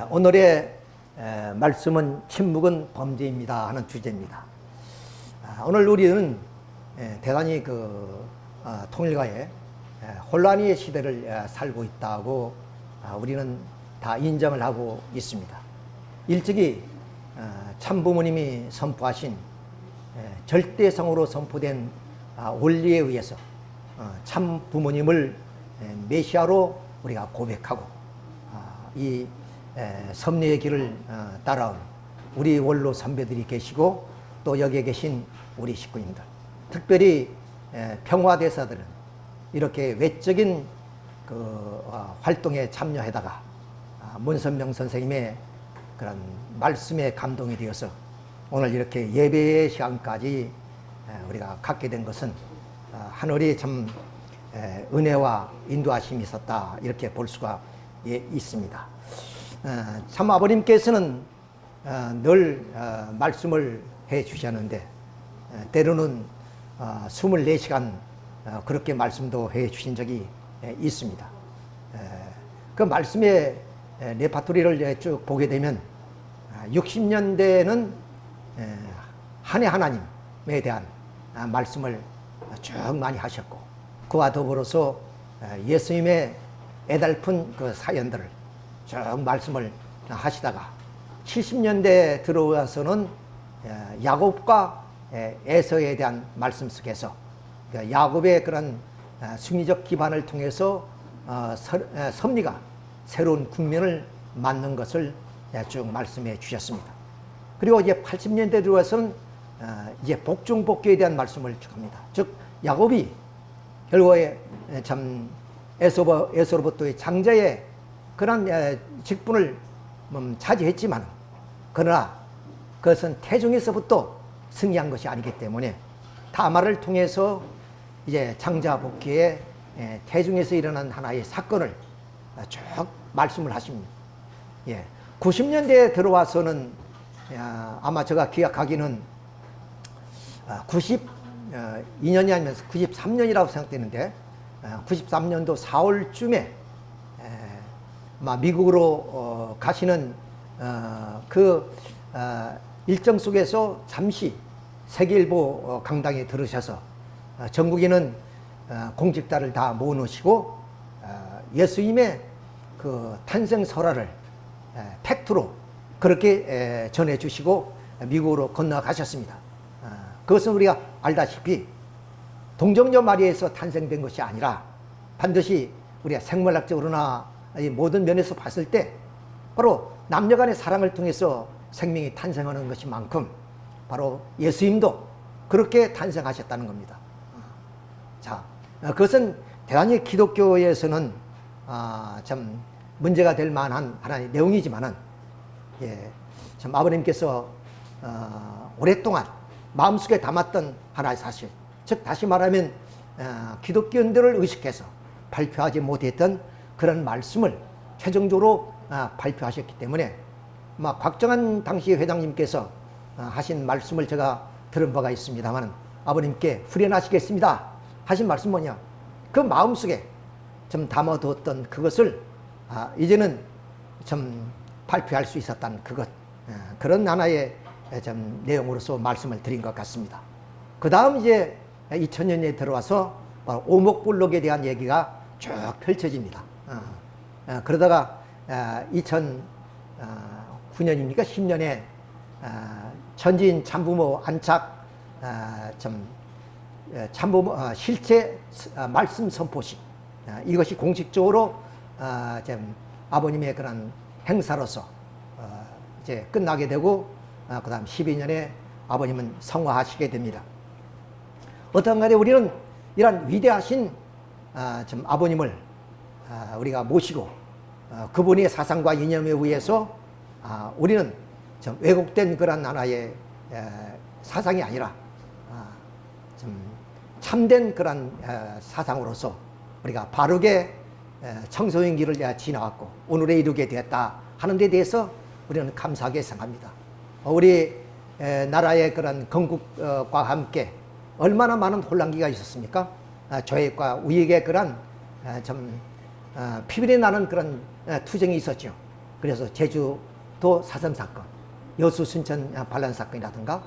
오늘의 말씀은 침묵은 범죄입니다 하는 주제입니다. 오늘 우리는 대단히 통일가의 혼란의 시대를 살고 있다고 우리는 다 인정을 하고 있습니다. 일찍이 참부모님이 선포하신 절대성으로 선포된 원리에 의해서 참부모님을 메시아로 우리가 고백하고 이 섭리의 길을 따라온 우리 원로 선배들이 계시고 또 여기에 계신 우리 식구님들, 특별히 평화대사들은 이렇게 외적인 활동에 참여하다가 문선명 선생님의 그런 말씀에 감동이 되어서 오늘 이렇게 예배의 시간까지 우리가 갖게 된 것은 하늘이 참 은혜와 인도하심이 있었다, 이렇게 볼 수가 있습니다. 참 아버님께서는 늘 말씀을 해 주셨는데 때로는 24시간 그렇게 말씀도 해 주신 적이 있습니다. 그 말씀의 레파토리를 쭉 보게 되면 60년대에는 한 해 하나님에 대한 말씀을 쭉 많이 하셨고, 그와 더불어서 예수님의 애달픈 그 사연들을 쭉 말씀을 하시다가 70년대에 들어와서는 야곱과 에서에 대한 말씀 속에서 야곱의 그런 승리적 기반을 통해서 섭리가 새로운 국면을 맞는 것을 쭉 말씀해 주셨습니다. 그리고 이제 80년대 들어와서는 이제 복중복귀에 대한 말씀을 쭉 합니다. 즉 야곱이 결국에 참 에서로부터의 장자의 그런 직분을 차지했지만, 그러나 그것은 태중에서부터 승리한 것이 아니기 때문에 다말을 통해서 이제 장자 복귀에 태중에서 일어난 하나의 사건을 쭉 말씀을 하십니다. 90년대에 들어와서는 아마 제가 기억하기는 92년이 아니면 93년이라고 생각되는데 93년도 4월쯤에 미국으로 가시는 그 일정 속에서 잠시 세계일보 강당에 들으셔서 전국에는 공직자를 다 모으시고 예수님의 그 탄생 설화를 팩트로 그렇게 전해주시고 미국으로 건너가셨습니다. 그것은 우리가 알다시피 동정녀 마리아에서 탄생된 것이 아니라 반드시 우리가 생물학적으로나 모든 면에서 봤을 때 바로 남녀간의 사랑을 통해서 생명이 탄생하는 것이만큼 바로 예수님도 그렇게 탄생하셨다는 겁니다. 자, 그것은 대단히 기독교에서는 참 문제가 될 만한 하나의 내용이지만은, 참 아버님께서 오랫동안 마음속에 담았던 하나의 사실, 즉 다시 말하면 기독교인들을 의식해서 발표하지 못했던 그런 말씀을 최종적으로 발표하셨기 때문에 곽정한 당시 회장님께서 하신 말씀을 제가 들은 바가 있습니다만, 아버님께 후련하시겠습니다 하신 말씀 뭐냐, 그 마음속에 좀 담아두었던 그것을 이제는 좀 발표할 수 있었다는 그것, 그런 하나의 좀 내용으로서 말씀을 드린 것 같습니다. 그 다음 이제 2000년에 들어와서 오목블록에 대한 얘기가 쭉 펼쳐집니다. 그러다가 2009년입니까? 10년에 천지인 참부모 안착 참부모 실체 말씀 선포식, 이것이 공식적으로 아버님의 그런 행사로서 이제 끝나게 되고, 그 다음 12년에 아버님은 성화하시게 됩니다. 어떤 간에 우리는 이런 위대하신 아버님을 우리가 모시고 그분의 사상과 이념에 의해서 우리는 좀 왜곡된 그런 하나의 사상이 아니라 좀 참된 그런 사상으로서 우리가 바르게 청소년 길을 지나왔고 오늘에 이르게 되었다 하는 데 대해서 우리는 감사하게 생각합니다. 우리 나라의 그런 건국과 함께 얼마나 많은 혼란기가 있었습니까? 조획과 우익의 그런 좀 피비리 나는 그런 투쟁이 있었죠. 그래서 제주도 4.3 사건, 여수 순천 반란 사건이라든가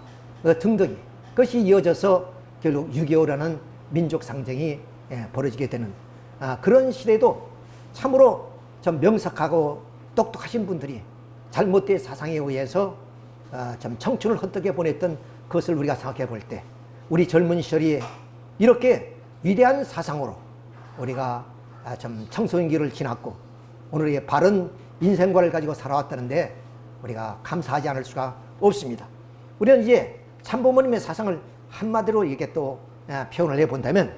등등이, 그것이 이어져서 결국 6.25라는 민족 상정이 벌어지게 되는 그런 시대도 참으로 좀 명석하고 똑똑하신 분들이 잘못된 사상에 의해서 좀 청춘을 헛되게 보냈던 그것을 우리가 생각해 볼 때, 우리 젊은 시절이 이렇게 위대한 사상으로 우리가 좀 청소년기를 지났고 오늘의 바른 인생관을 가지고 살아왔다는데 우리가 감사하지 않을 수가 없습니다. 우리는 이제 참부모님의 사상을 한마디로 이렇게 또 표현을 해본다면,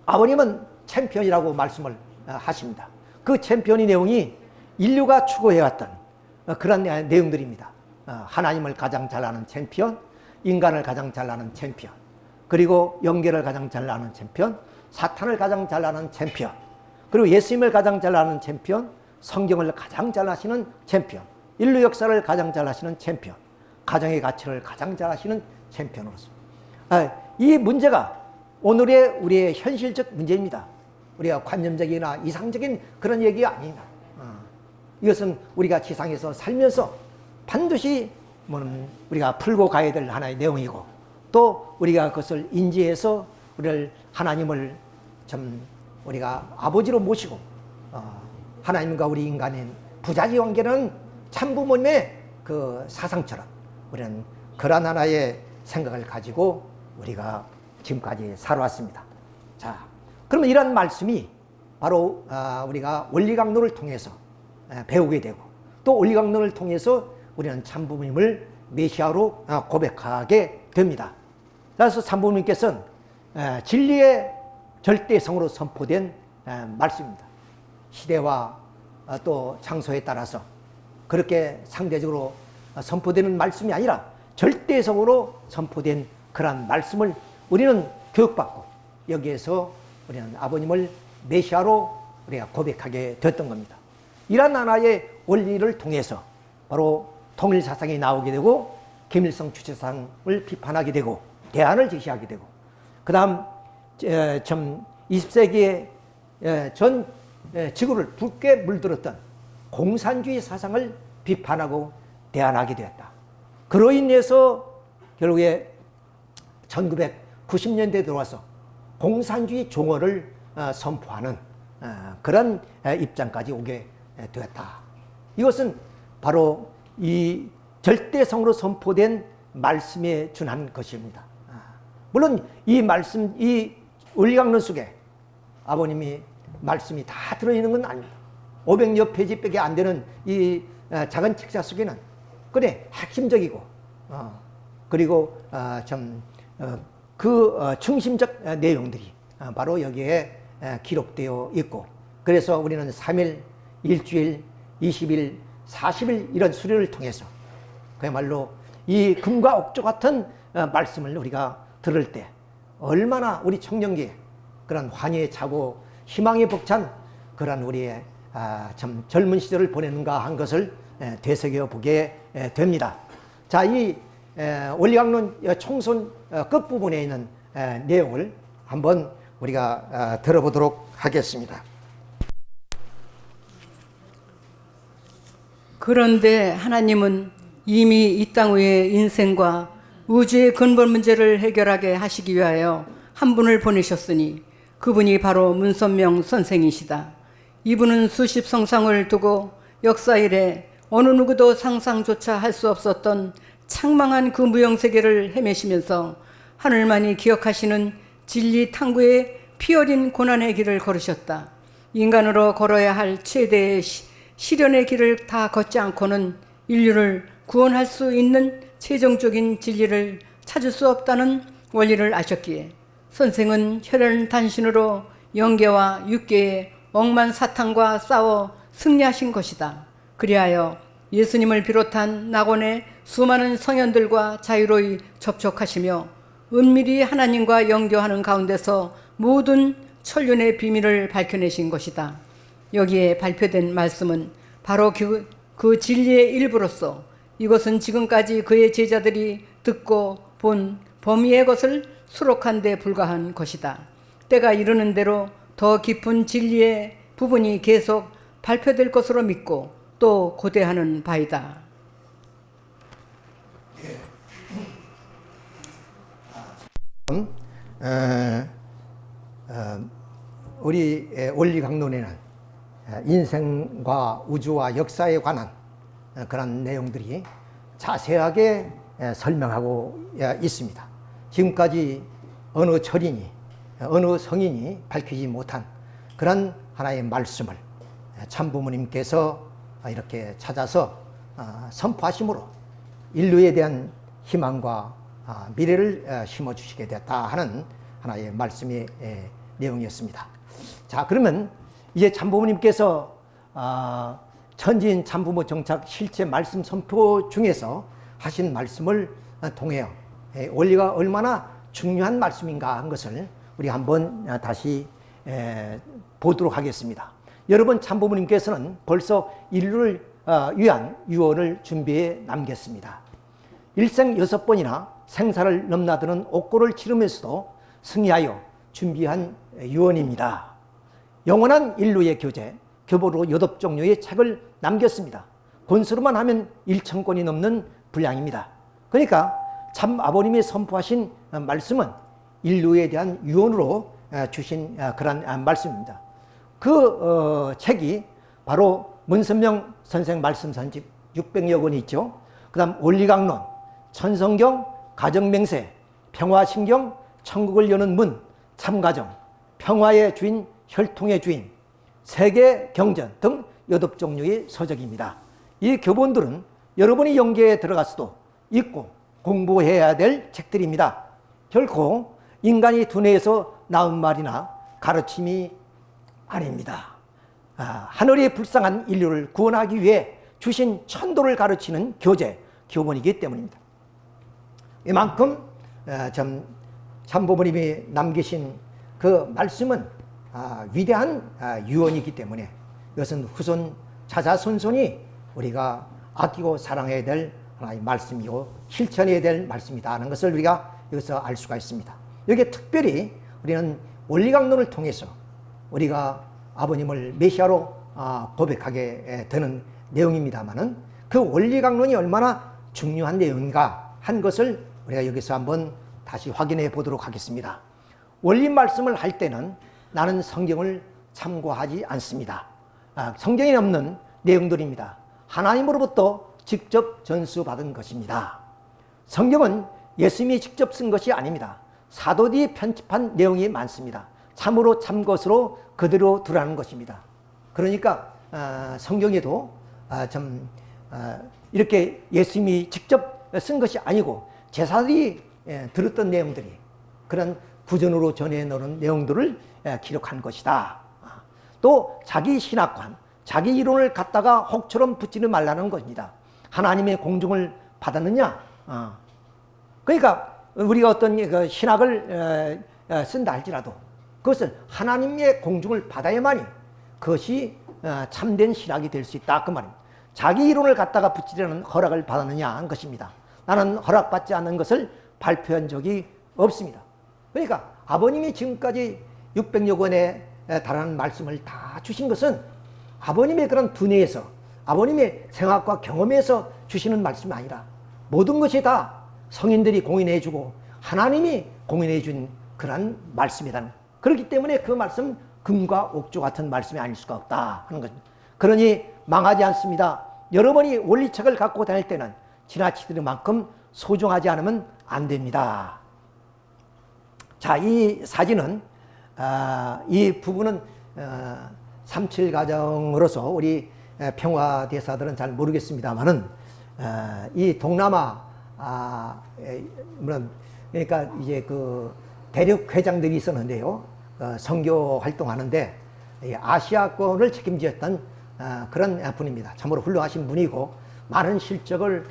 아버님은 챔피언이라고 말씀을 하십니다. 그 챔피언의 내용이 인류가 추구해왔던 그런 내용들입니다. 하나님을 가장 잘 아는 챔피언, 인간을 가장 잘 아는 챔피언, 그리고 영계를 가장 잘 아는 챔피언, 사탄을 가장 잘 아는 챔피언, 그리고 예수님을 가장 잘 아는 챔피언, 성경을 가장 잘 아시는 챔피언, 인류 역사를 가장 잘 아시는 챔피언, 가정의 가치를 가장 잘 아시는 챔피언으로서, 이 문제가 오늘의 우리의 현실적 문제입니다. 우리가 관념적이나 이상적인 그런 얘기가 아닙니다. 이것은 우리가 지상에서 살면서 반드시 우리가 풀고 가야 될 하나의 내용이고, 또 우리가 그것을 인지해서 우리를 하나님을 좀 우리가 아버지로 모시고 하나님과 우리 인간의 부자지 관계는 참부모님의 그 사상처럼 우리는 그런 하나의 생각을 가지고 우리가 지금까지 살아왔습니다. 자, 그러면 이런 말씀이 바로 우리가 원리강론을 통해서 배우게 되고, 또 원리강론을 통해서 우리는 참부모님을 메시아로 고백하게 됩니다. 그래서 참부모님께서는 진리의 절대성으로 선포된 말씀입니다. 시대와 또 장소에 따라서 그렇게 상대적으로 선포되는 말씀이 아니라 절대성으로 선포된 그러한 말씀을 우리는 교육받고, 여기에서 우리는 아버님을 메시아로 우리가 고백하게 됐던 겁니다. 이러한 하나의 원리를 통해서 바로 통일사상이 나오게 되고, 김일성 주체사상을 비판하게 되고 대안을 제시하게 되고, 그 다음 20세기의 전 지구를 붉게 물들었던 공산주의 사상을 비판하고 대안하게 되었다. 그로 인해서 결국에 1990년대에 들어와서 공산주의 종어를 선포하는 그런 입장까지 오게 되었다. 이것은 바로 이 절대성으로 선포된 말씀에 준한 것입니다. 물론 이 말씀, 이 원리강론 속에 아버님이 말씀이 다 들어있는 건 아닙니다. 500여 페이지밖에 안 되는 이 작은 책자 속에는 그래 핵심적이고 그리고 그 중심적 내용들이 바로 여기에 기록되어 있고, 그래서 우리는 3일, 일주일, 20일, 40일 이런 수련을 통해서 그야말로 이 금과 옥조 같은 말씀을 우리가 들을 때 얼마나 우리 청년기에 그런 환희에 차고 희망에 벅찬 그런 우리의 참 젊은 시절을 보내는가 한 것을 되새겨 보게 됩니다. 자, 이 원리강론 총선 끝부분에 있는 내용을 한번 우리가 들어보도록 하겠습니다. 그런데 하나님은 이미 이 땅 위의 인생과 우주의 근본 문제를 해결하게 하시기 위하여 한 분을 보내셨으니 그분이 바로 문선명 선생이시다. 이분은 수십 성상을 두고 역사 이래 어느 누구도 상상조차 할 수 없었던 창망한 그 무형세계를 헤매시면서 하늘만이 기억하시는 진리 탐구의 피어린 고난의 길을 걸으셨다. 인간으로 걸어야 할 최대의 시련의 길을 다 걷지 않고는 인류를 구원할 수 있는 최종적인 진리를 찾을 수 없다는 원리를 아셨기에 선생은 혈연 단신으로 영계와 육계의 억만 사탄과 싸워 승리하신 것이다. 그리하여 예수님을 비롯한 낙원의 수많은 성현들과 자유로이 접촉하시며 은밀히 하나님과 영교하는 가운데서 모든 천륜의 비밀을 밝혀내신 것이다. 여기에 발표된 말씀은 바로 그 진리의 일부로서 이것은 지금까지 그의 제자들이 듣고 본 범위의 것을 수록한 데 불과한 것이다. 때가 이르는 대로 더 깊은 진리의 부분이 계속 발표될 것으로 믿고 또 고대하는 바이다. 우리 원리 강론에는 인생과 우주와 역사에 관한 그런 내용들이 자세하게 설명하고 있습니다. 지금까지 어느 철인이, 어느 성인이 밝히지 못한 그런 하나의 말씀을 참부모님께서 이렇게 찾아서 선포하심으로 인류에 대한 희망과 미래를 심어주시게 됐다 하는 하나의 말씀의 내용이었습니다. 자, 그러면 이제 참부모님께서 천지인 참부모 정착 실제 말씀 선포 중에서 하신 말씀을 통해 원리가 얼마나 중요한 말씀인가 한 것을 우리 한번 다시 보도록 하겠습니다. 여러분, 참부모님께서는 벌써 인류를 위한 유언을 준비해 남겼습니다. 일생 6번이나 생사를 넘나드는 옥고를 치르면서도 승리하여 준비한 유언입니다. 영원한 인류의 교재, 교보로 8종류의 책을 남겼습니다. 권수로만 하면 1,000권이 넘는 분량입니다. 그러니까 참 아버님이 선포하신 말씀은 인류에 대한 유언으로 주신 그런 말씀입니다. 그 책이 바로 문선명 선생 말씀 선집 600여 권이 있죠. 그 다음 원리강론, 천성경, 가정맹세, 평화신경, 천국을 여는 문, 참가정, 평화의 주인, 혈통의 주인, 세계경전 등 8종류의 서적입니다. 이 교본들은 여러분이 영계에 들어갔어도 읽고 공부해야 될 책들입니다. 결코 인간이 두뇌에서 나온 말이나 가르침이 아닙니다. 하늘이 불쌍한 인류를 구원하기 위해 주신 천도를 가르치는 교재, 교본이기 때문입니다. 이만큼 참부모님이 남기신 그 말씀은 위대한 유언이기 때문에 이것은 후손 자자손손이 우리가 아끼고 사랑해야 될 하나의 말씀이고 실천해야 될 말씀이다 하는 것을 우리가 여기서 알 수가 있습니다. 여기에 특별히 우리는 원리강론을 통해서 우리가 아버님을 메시아로 고백하게 되는 내용입니다만은 그 원리강론이 얼마나 중요한 내용인가 한 것을 우리가 여기서 한번 다시 확인해 보도록 하겠습니다. 원리 말씀을 할 때는 나는 성경을 참고하지 않습니다. 성경에 없는 내용들입니다. 하나님으로부터 직접 전수받은 것입니다. 성경은 예수님이 직접 쓴 것이 아닙니다. 사도들이 편집한 내용이 많습니다. 참으로 참 것으로 그대로 두라는 것입니다. 그러니까 성경에도 이렇게 예수님이 직접 쓴 것이 아니고 제사들이 들었던 내용들이 그런 구전으로 전해 놓은 내용들을 기록한 것이다. 또 자기 신학관, 자기 이론을 갖다가 혹처럼 붙이지 말라는 것입니다. 하나님의 공중을 받았느냐? 그러니까 우리가 어떤 그 신학을 쓴다 할지라도 그것을 하나님의 공중을 받아야만이 그것이 참된 신학이 될 수 있다. 그 말입니다. 자기 이론을 갖다가 붙이려는 허락을 받았느냐 한 것입니다. 나는 허락받지 않는 것을 발표한 적이 없습니다. 그러니까 아버님이 지금까지 600여 권에 달하는 말씀을 다 주신 것은 아버님의 그런 두뇌에서 아버님의 생각과 경험에서 주시는 말씀이 아니라 모든 것이 다 성인들이 공인해주고 하나님이 공인해준 그런 말씀이다. 그렇기 때문에 그 말씀 금과 옥조 같은 말씀이 아닐 수가 없다 하는 것입니다. 그러니 망하지 않습니다. 여러분이 원리책을 갖고 다닐 때는 지나치는 만큼 소중하지 않으면 안 됩니다. 자, 이 사진은 이 부부는 37가정으로서 우리 평화대사들은 잘 모르겠습니다만은 이 동남아 물론 그러니까 이제 그 대륙 회장들이 있었는데요. 선교 활동하는데 아시아권을 책임졌던 그런 분입니다. 참으로 훌륭하신 분이고 많은 실적을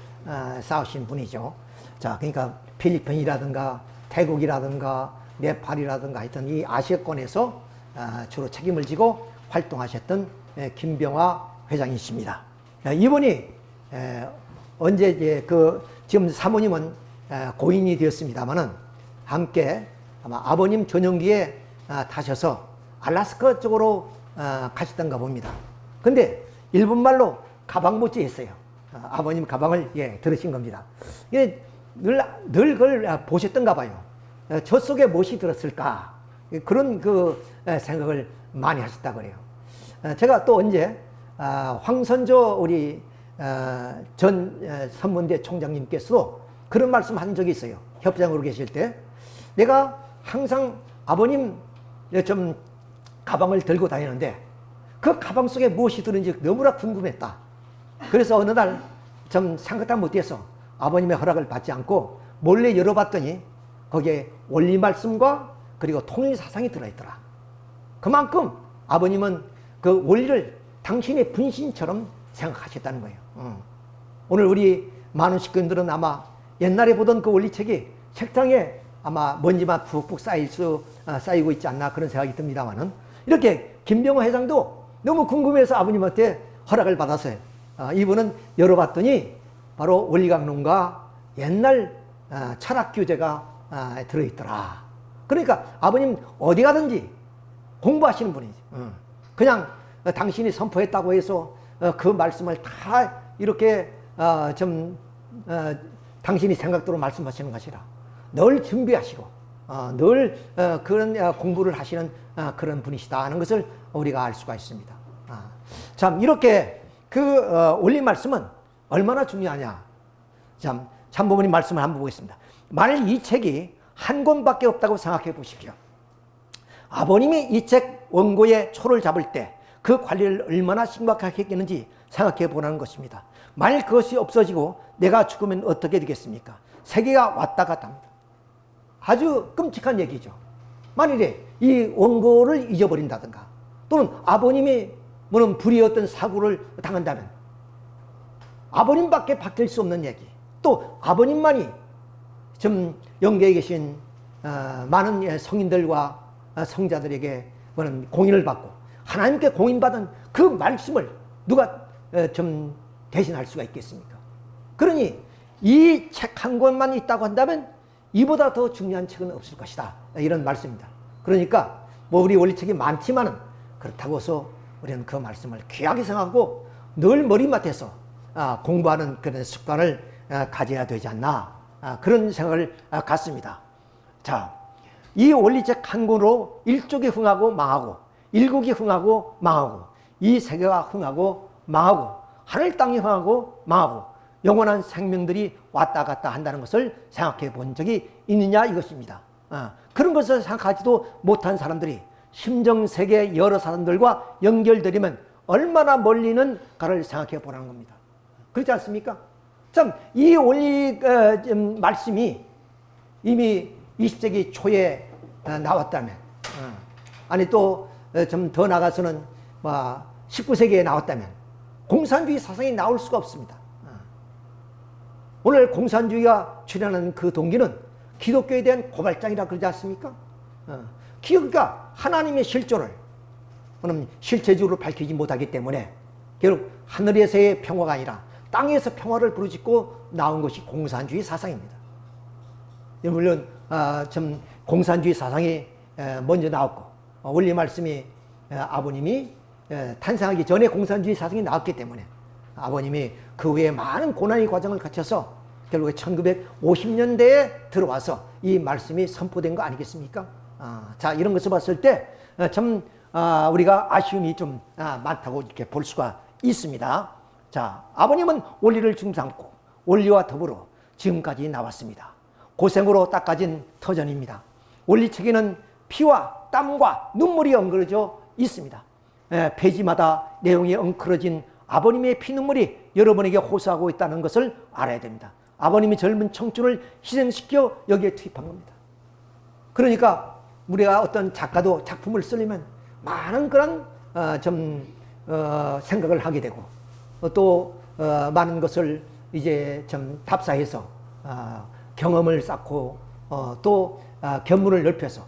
쌓으신 분이죠. 자, 그러니까 필리핀이라든가 태국이라든가 네팔이라든가 하여튼 이 아시아권에서 주로 책임을 지고 활동하셨던 김병화 회장이십니다. 이분이 언제 이제 지금 사모님은 고인이 되었습니다만은 함께 아마 아버님 전용기에 타셔서 알래스카 쪽으로 가시던가 봅니다. 근데 일본말로 가방 못지 했어요. 아버님 가방을 들으신 겁니다. 늘 그걸 보셨던가 봐요. 저 속에 무엇이 들었을까? 그런 생각을 많이 하셨다 그래요. 제가 또 언제 황선조 우리 전 선문대 총장님께서도 그런 말씀 한 적이 있어요. 협장으로 계실 때 내가 항상 아버님 좀 가방을 들고 다니는데 그 가방 속에 무엇이 들은지 너무나 궁금했다. 그래서 어느 날 좀 생각도 못해서 아버님의 허락을 받지 않고 몰래 열어봤더니 거기에 원리 말씀과 그리고 통일 사상이 들어있더라. 그만큼 아버님은 그 원리를 당신의 분신처럼 생각하셨다는 거예요. 오늘 우리 많은 식구들은 아마 옛날에 보던 그 원리책이 책장에 아마 먼지만 푹푹 쌓이고 있지 않나 그런 생각이 듭니다만은 이렇게 김병호 회장도 너무 궁금해서 아버님한테 허락을 받았어요. 이분은 열어봤더니 바로 원리강론과 옛날 철학 교재가 들어있더라. 그러니까 아버님 어디 가든지 공부하시는 분이지. 그냥 당신이 선포했다고 해서 그 말씀을 다 이렇게 당신이 생각대로 말씀하시는 것이라 늘 준비하시고 늘 그런 공부를 하시는 그런 분이시다 하는 것을 우리가 알 수가 있습니다. 참 이렇게 원리 말씀은 얼마나 중요하냐. 참 참부모님 말씀을 한번 보겠습니다. 만일 이 책이 한 권밖에 없다고 생각해 보십시오. 아버님이 이 책 원고의 초를 잡을 때 그 관리를 얼마나 심각하게 했겠는지 생각해 보라는 것입니다. 만일 그것이 없어지고 내가 죽으면 어떻게 되겠습니까? 세계가 왔다 갔다 합니다. 아주 끔찍한 얘기죠. 만일에 이 원고를 잊어버린다든가 또는 아버님이 뭐는 불의의 어떤 사고를 당한다면 아버님밖에 바뀔 수 없는 얘기, 또 아버님만이 좀 영계에 계신 많은 성인들과 성자들에게 뭐는 공인을 받고 하나님께 공인받은 그 말씀을 누가 좀 대신할 수가 있겠습니까? 그러니 이 책 한 권만 있다고 한다면 이보다 더 중요한 책은 없을 것이다, 이런 말씀입니다. 그러니까 뭐 우리 원리책이 많지만은 그렇다고 해서 우리는 그 말씀을 귀하게 생각하고 늘 머리맡에서 공부하는 그런 습관을 가져야 되지 않나, 그런 생각을 갖습니다. 자, 이 원리책 한 권으로 일족이 흥하고 망하고 일국이 흥하고 망하고 이 세계가 흥하고 망하고 하늘 땅이 흥하고 망하고 영원한 생명들이 왔다 갔다 한다는 것을 생각해 본 적이 있느냐 이것입니다. 그런 것을 생각하지도 못한 사람들이 심정세계 여러 사람들과 연결되려면 얼마나 멀리는가를 생각해 보라는 겁니다. 그렇지 않습니까? 참, 이 원리 말씀이 이미 20세기 초에 나왔다면, 아니 또 좀 더 나가서는 19세기에 나왔다면 공산주의 사상이 나올 수가 없습니다. 오늘 공산주의가 출현하는 그 동기는 기독교에 대한 고발장이라 그러지 않습니까? 그러니까 하나님의 실존을 실체적으로 밝히지 못하기 때문에 결국 하늘에서의 평화가 아니라 땅에서 평화를 부르짖고 나온 것이 공산주의 사상입니다. 물론 좀 공산주의 사상이 먼저 나왔고 원리 말씀이 아버님이 탄생하기 전에 공산주의 사상이 나왔기 때문에 아버님이 그 외에 많은 고난의 과정을 거쳐서 결국에 1950년대에 들어와서 이 말씀이 선포된 거 아니겠습니까? 자, 이런 것을 봤을 때 참 우리가 아쉬움이 좀 많다고 이렇게 볼 수가 있습니다. 자, 아버님은 원리를 중삼고 원리와 더불어 지금까지 나왔습니다. 고생으로 닦아진 터전입니다. 원리책에는 피와 땀과 눈물이 엉그러져 있습니다. 페이지마다 내용이 엉클어진 아버님의 피눈물이 여러분에게 호소하고 있다는 것을 알아야 됩니다. 아버님이 젊은 청춘을 희생시켜 여기에 투입한 겁니다. 그러니까 우리가 어떤 작가도 작품을 쓰려면 많은 그런 생각을 하게 되고 또 많은 것을 이제 좀 답사해서 경험을 쌓고 또 견문을 넓혀서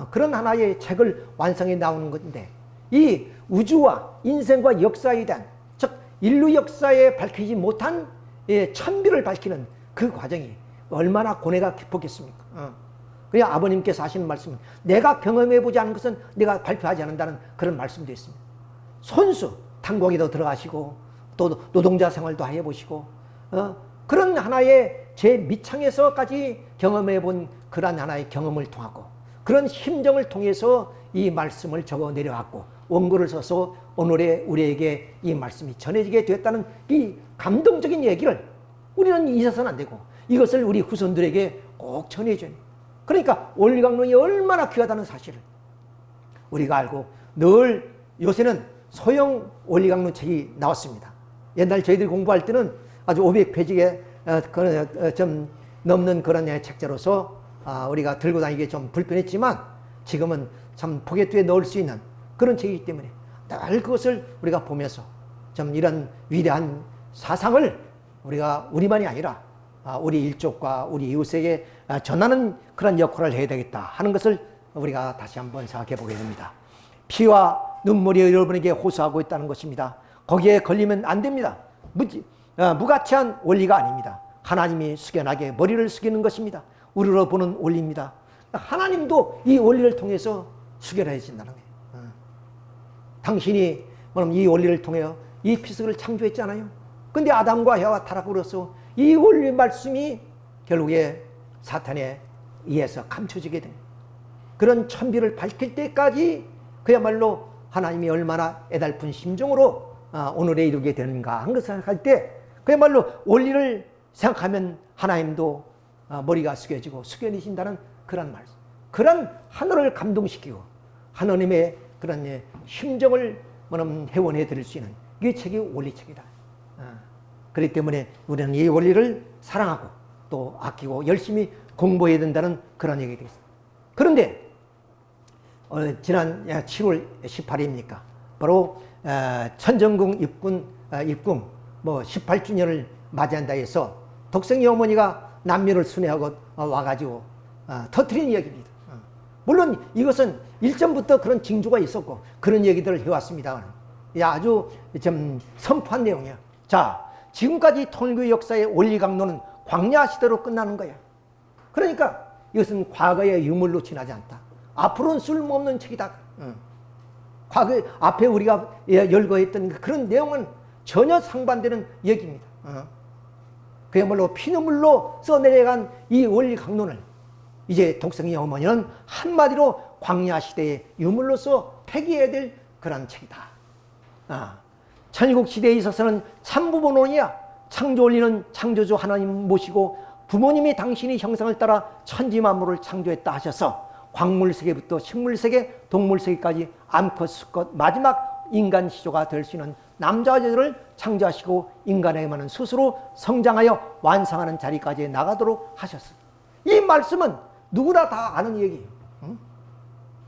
그런 하나의 책을 완성해 나오는 건데, 이 우주와 인생과 역사에 대한, 즉 인류 역사에 밝히지 못한 천비를 밝히는 그 과정이 얼마나 고뇌가 깊었겠습니까? 그냥 아버님께서 하시는 말씀은 내가 경험해보지 않은 것은 내가 발표하지 않는다는 그런 말씀도 있습니다. 손수 탄광에도 들어가시고 또 노동자 생활도 해보시고 그런 하나의 제 밑창에서까지 경험해 본 그런 하나의 경험을 통하고 그런 심정을 통해서 이 말씀을 적어 내려왔고 원고를 써서 오늘의 우리에게 이 말씀이 전해지게 되었다는 이 감동적인 얘기를 우리는 잊어서는 안 되고 이것을 우리 후손들에게 꼭 전해줘야 돼요. 그러니까 원리강론이 얼마나 귀하다는 사실을 우리가 알고 늘 요새는 소형 원리강론 책이 나왔습니다. 옛날 저희들이 공부할 때는 아주 500페이지에 좀 넘는 그런 책자로서 우리가 들고 다니기 좀 불편했지만 지금은 참 포켓에 넣을 수 있는 그런 책이기 때문에 늘 그것을 우리가 보면서 좀 이런 위대한 사상을 우리가 우리만이 아니라 우리 일족과 우리 이웃에게 전하는 그런 역할을 해야 되겠다 하는 것을 우리가 다시 한번 생각해 보게 됩니다. 피와 눈물이 여러분에게 호소하고 있다는 것입니다. 거기에 걸리면 안 됩니다. 무가치한 원리가 아닙니다. 하나님이 숙연하게 머리를 숙이는 것입니다. 우러러 보는 원리입니다. 하나님도 이 원리를 통해서 숙연해진다는 거예요. 당신이 이 원리를 통해 이 피석을 창조했잖아요. 근데 아담과 해와 타락으로서 이 원리 말씀이 결국에 사탄에 의해서 감춰지게 됩니다. 그런 천비를 밝힐 때까지 그야말로 하나님이 얼마나 애달픈 심정으로 오늘에 이르게 되는가 한 것을 생각할 때 그야말로 원리를 생각하면 하나님도 머리가 숙여지고 숙연해진다는 그런 말씀. 그런 하늘을 감동시키고 하나님의 그런 심정을 회원해 드릴 수 있는 이 책이 원리책이다. 그렇기 때문에 우리는 이 원리를 사랑하고 또 아끼고 열심히 공부해야 된다는 그런 얘기가 되겠습니다. 그런데 지난 7월 18일입니까? 바로 천정궁 입궁 18주년을 맞이한다 해서 독생이 어머니가 남녀를 순회하고 와가지고 터뜨린 이야기입니다. 물론 이것은 일전부터 그런 징조가 있었고 그런 얘기들을 해왔습니다. 아주 좀 선포한 내용이야. 자, 지금까지 통일교 역사의 원리 강론은 광야 시대로 끝나는 거야. 그러니까 이것은 과거의 유물로 지나지 않다. 앞으로는 쓸모없는 책이다. 과거 앞에 우리가 열거했던 그런 내용은 전혀 상반되는 얘기입니다. 그야말로 피눈물로 써내려간 이 원리 강론을 이제 독생이 어머니는 한마디로 광야 시대의 유물로서 폐기해야 될 그런 책이다. 천일국 시대에 있어서는 참부모론이야. 창조 원리는 창조주 하나님 모시고 부모님이 당신이 형상을 따라 천지 만물을 창조했다 하셔서 광물세계부터 식물세계, 동물세계까지 암컷, 수컷, 마지막 인간 시조가 될 수 있는 남자와 여자를 창조하시고 인간에게만은 스스로 성장하여 완성하는 자리까지 나가도록 하셨습니다. 이 말씀은 누구나 다 아는 얘기예요.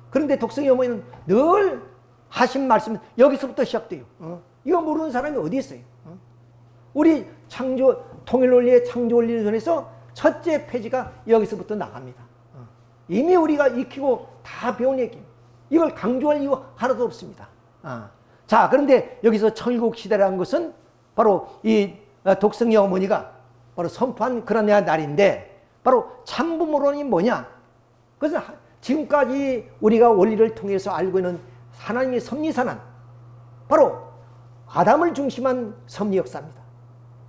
그런데 독생이 어머니는 늘 하신 말씀은 여기서부터 시작돼요. 이거 모르는 사람이 어디 있어요? 우리 창조, 통일원리의 창조원리를 전해서 첫째 페이지가 여기서부터 나갑니다. 이미 우리가 익히고 다 배운 얘기예요. 이걸 강조할 이유 하나도 없습니다. 자, 그런데 여기서 천일국 시대라는 것은 바로 이 독생이 어머니가 바로 선포한 그런 날인데 바로 참부모론이 뭐냐? 그것은 지금까지 우리가 원리를 통해서 알고 있는 하나님의 섭리사는 바로 아담을 중심한 섭리 역사입니다.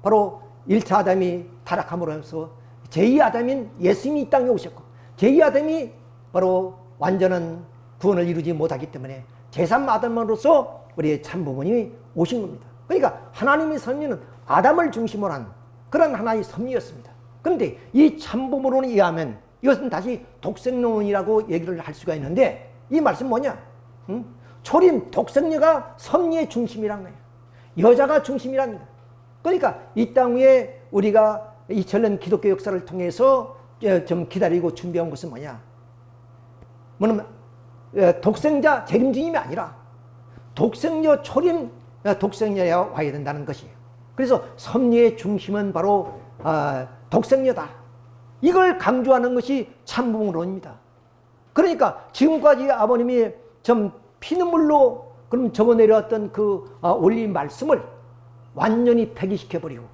바로 1차 아담이 타락함으로 해서 제2아담인 예수님이 이 땅에 오셨고 제2아담이 바로 완전한 구원을 이루지 못하기 때문에 제3아담으로서 우리의 참부모님이 오신 겁니다. 그러니까 하나님의 섭리는 아담을 중심으로 한 그런 하나의 섭리였습니다. 그런데 이 참부모론에 의하면 이것은 다시 독생론이라고 얘기를 할 수가 있는데 이 말씀 뭐냐? 초림 독생녀가 섭리의 중심이란 거예요. 여자가 중심이랍니다. 그러니까 이 땅 위에 우리가 2000년 기독교 역사를 통해서 좀 기다리고 준비한 것은 뭐냐? 뭐냐면 독생자 재림주님이 아니라 독생녀 초림 독생녀에 와야 된다는 것이에요. 그래서 섭리의 중심은 바로 독생녀다. 이걸 강조하는 것이 참부모론입니다. 그러니까 지금까지 아버님이 좀 피눈물로 그럼 적어내려왔던 그 원리 말씀을 완전히 폐기시켜버리고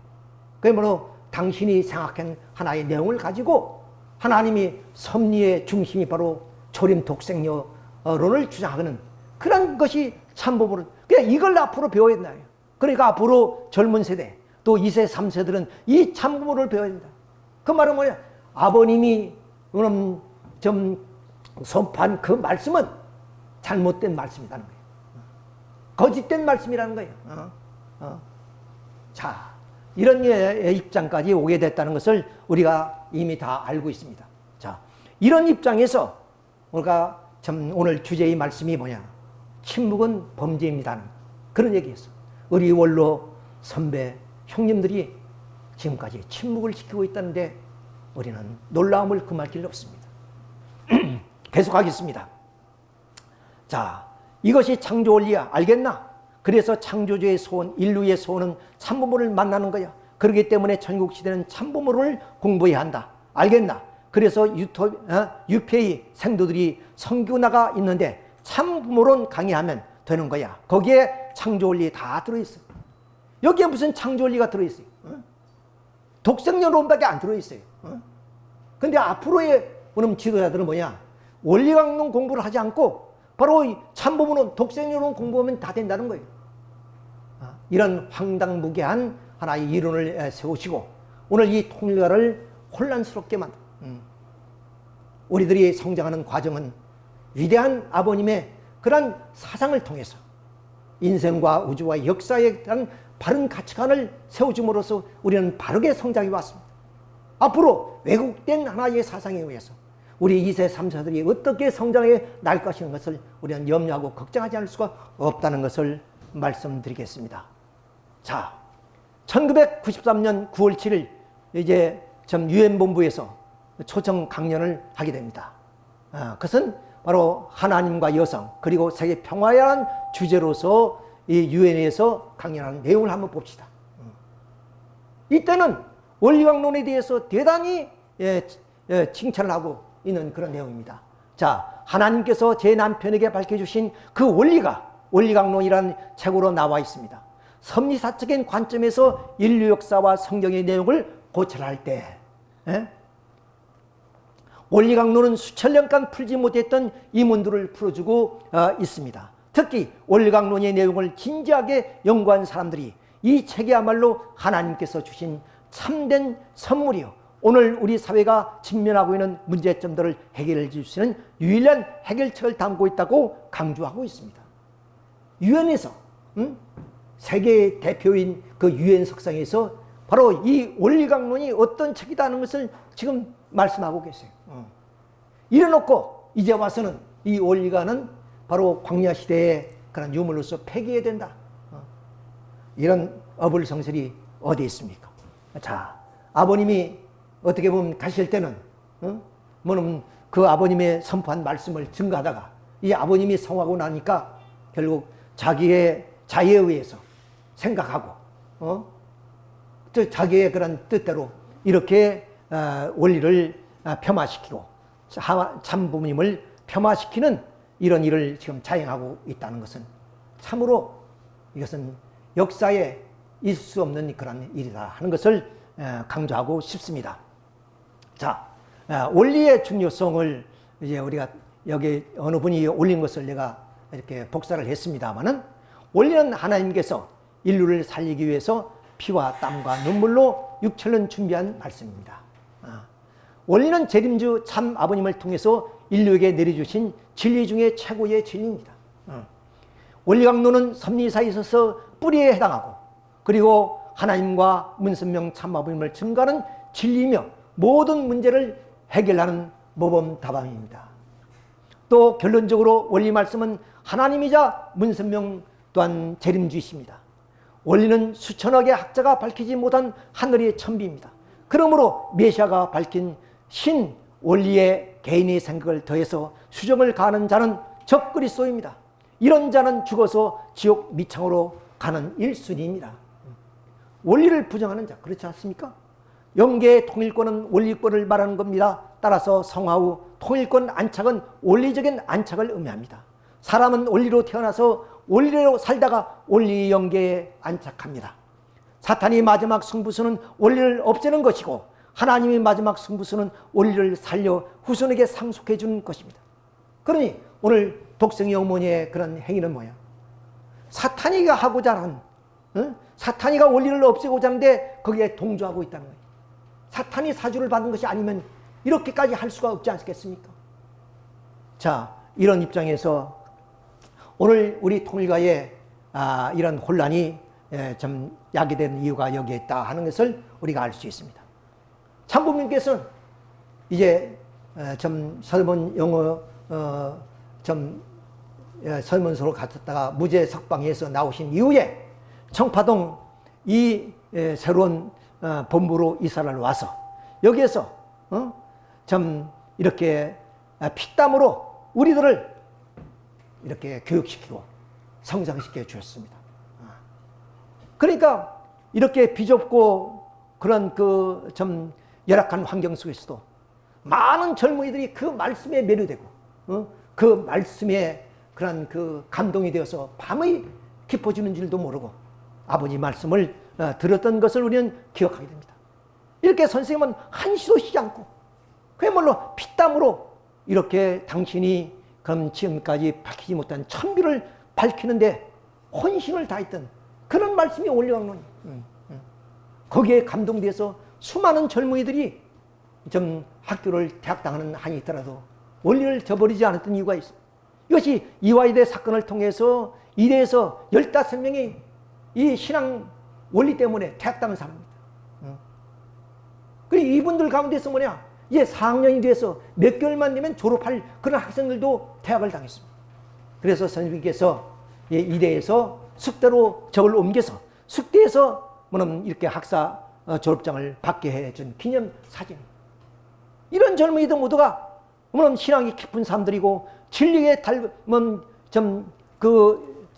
그야말로 당신이 생각한 하나의 내용을 가지고 하나님이 섭리의 중심이 바로 초림 독생녀론을 주장하는 그런 것이 참부모론. 그냥 이걸 앞으로 배워야 된다. 그러니까 앞으로 젊은 세대, 또 2세, 3세들은 이 참부모를 배워야 된다. 그 말은 뭐냐? 아버님이 좀 선포한 그 말씀은 잘못된 말씀이라는 거예요. 거짓된 말씀이라는 거예요. 자, 이런 입장까지 오게 됐다는 것을 우리가 이미 다 알고 있습니다. 자, 이런 입장에서 우리가 참 오늘 주제의 말씀이 뭐냐? 침묵은 범죄입니다는 그런 얘기였어. 우리 원로 선배 형님들이 지금까지 침묵을 지키고 있다는데 우리는 놀라움을 금할 길 없습니다. 계속하겠습니다. 자, 이것이 창조 원리야. 알겠나? 그래서 창조주의 소원, 인류의 소원은 참부모를 만나는 거야. 그렇기 때문에 전국시대는 참부모를 공부해야 한다. 알겠나? 그래서 유페의 생도들이 성교나가 있는데 참부모론 강의하면 되는 거야. 거기에 창조 원리 다 들어있어. 여기에 무슨 창조 원리가 들어있어요? 독생론밖에 안 들어있어요. 근데 앞으로의 그럼 지도자들은 뭐냐? 원리강론 공부를 하지 않고 바로 참부모론, 독생론론 공부하면 다 된다는 거예요. 이런 황당무계한 하나의 이론을 세우시고 오늘 이 통일가를 혼란스럽게 만든 우리들이 성장하는 과정은 위대한 아버님의 그런 사상을 통해서 인생과 우주와 역사에 대한 바른 가치관을 세워줌으로써 우리는 바르게 성장해 왔습니다. 앞으로 왜곡된 하나의 사상에 의해서 우리 2세, 3세들이 어떻게 성장해 날 것이라는 것을 우리는 염려하고 걱정하지 않을 수가 없다는 것을 말씀드리겠습니다. 자, 1993년 9월 7일 이제 유엔본부에서 초청 강연을 하게 됩니다. 그것은 바로 하나님과 여성 그리고 세계 평화라는 주제로서 이 유엔에서 강연하는 내용을 한번 봅시다. 이때는 원리강론에 대해서 대단히 칭찬을 하고 있는 그런 내용입니다. 자, 하나님께서 제 남편에게 밝혀주신 그 원리가 원리강론이라는 책으로 나와 있습니다. 섭리사적인 관점에서 인류 역사와 성경의 내용을 고찰할 때 원리강론은 수천 년간 풀지 못했던 이문들을 풀어주고 있습니다. 특히 원리강론의 내용을 진지하게 연구한 사람들이 이 책이야말로 하나님께서 주신 참된 선물이요, 오늘 우리 사회가 직면하고 있는 문제점들을 해결해 줄 수 있는 유일한 해결책을 담고 있다고 강조하고 있습니다. 유엔에서 세계 대표인 그 유엔 석상에서 바로 이 원리강론이 어떤 책이다 하는 것을 지금 말씀하고 계세요. 이래놓고 이제 와서는 이 원리가는 바로 광야시대의 그런 유물로서 폐기해야 된다. 이런 어불성설이 어디 있습니까? 자, 아버님이 어떻게 보면 가실 때는 뭐는 그 아버님의 선포한 말씀을 증거하다가 이 아버님이 성하고 나니까 결국 자기의 자의에 의해서 생각하고 또 자기의 그런 뜻대로 이렇게 원리를 폄하시키고 참부모님을 폄하시키는 이런 일을 지금 자행하고 있다는 것은 참으로 이것은 역사에 있을 수 없는 그런 일이다 하는 것을 강조하고 싶습니다. 자, 원리의 중요성을 이제 우리가 여기 어느 분이 올린 것을 내가 이렇게 복사를 했습니다만은, 원리는 하나님께서 인류를 살리기 위해서 피와 땀과 눈물로 육체를 준비한 말씀입니다. 원리는 재림주 참 아버님을 통해서 인류에게 내려주신 진리 중에 최고의 진리입니다. 원리강론은 섭리사에 있어서 뿌리에 해당하고, 그리고 하나님과 문선명 참 아버님을 증거하는 진리이며 모든 문제를 해결하는 모범답안입니다. 또 결론적으로 원리 말씀은 하나님이자 문선명 또한 재림주이십니다. 원리는 수천억의 학자가 밝히지 못한 하늘의 천비입니다. 그러므로 메시아가 밝힌 신 원리의 개인의 생각을 더해서 수정을 가하는 자는 적그리스도입니다. 이런 자는 죽어서 지옥 미창으로 가는 1순위입니다. 원리를 부정하는 자, 그렇지 않습니까? 영계의 통일권은 원리권을 말하는 겁니다. 따라서 성화후 통일권 안착은 원리적인 안착을 의미합니다. 사람은 원리로 태어나서 원리로 살다가 원리 영계에 안착합니다. 사탄이 마지막 승부수는 원리를 없애는 것이고, 하나님의 마지막 승부수는 원리를 살려 후손에게 상속해 주는 것입니다. 그러니 오늘 독생이 어머니의 그런 행위는 뭐야? 사탄이가 하고자 하는, 사탄이가 원리를 없애고자 하는데 거기에 동조하고 있다는 거예요. 사탄이 사주를 받은 것이 아니면 이렇게까지 할 수가 없지 않겠습니까? 자, 이런 입장에서 오늘 우리 통일가의 이런 혼란이 좀 야기된 이유가 여기에 있다 하는 것을 우리가 알 수 있습니다. 참부님께서는 이제 좀 설문 영어 설문소로 갔다가 무죄 석방해서 나오신 이후에 청파동 이 새로운 본부로 이사를 와서 여기에서 좀 이렇게 피땀으로 우리들을 이렇게 교육시키고 성장시켜 주셨습니다. 그러니까 이렇게 비좁고 그런 그 좀 열악한 환경 속에서도 많은 젊은이들이 그 말씀에 매료되고 그 말씀에 그런 그 감동이 되어서 밤이 깊어지는 줄도 모르고 아버지 말씀을 들었던 것을 우리는 기억하게 됩니다. 이렇게 선생님은 한시도 쉬지 않고 그야말로 피땀으로 이렇게 당신이 그럼 지금까지 밝히지 못한 천비를 밝히는데 혼신을 다했던 그런 말씀이 올려오는 거기에 감동돼서 수많은 젊은이들이 좀 학교를 대학당하는 한이 있더라도 원리를 저버리지 않았던 이유가 있습니다. 이것이 이화여대 사건을 통해서 이대에서 15명이 이 신앙 원리 때문에 대학당한 사람입니다. 그리고 이분들 가운데서 뭐냐, 이제 4학년이 돼서 몇 개월만 되면 졸업할 그런 학생들도 대학을 당했습니다. 그래서 선생님께서 이대에서 숙대로 저걸 옮겨서 숙대에서 뭐냐면 이렇게 학사 졸업장을 받게 해준 기념 사진입니다. 이런 젊은이들 모두가 뭐냐면 신앙이 깊은 사람들이고 진리에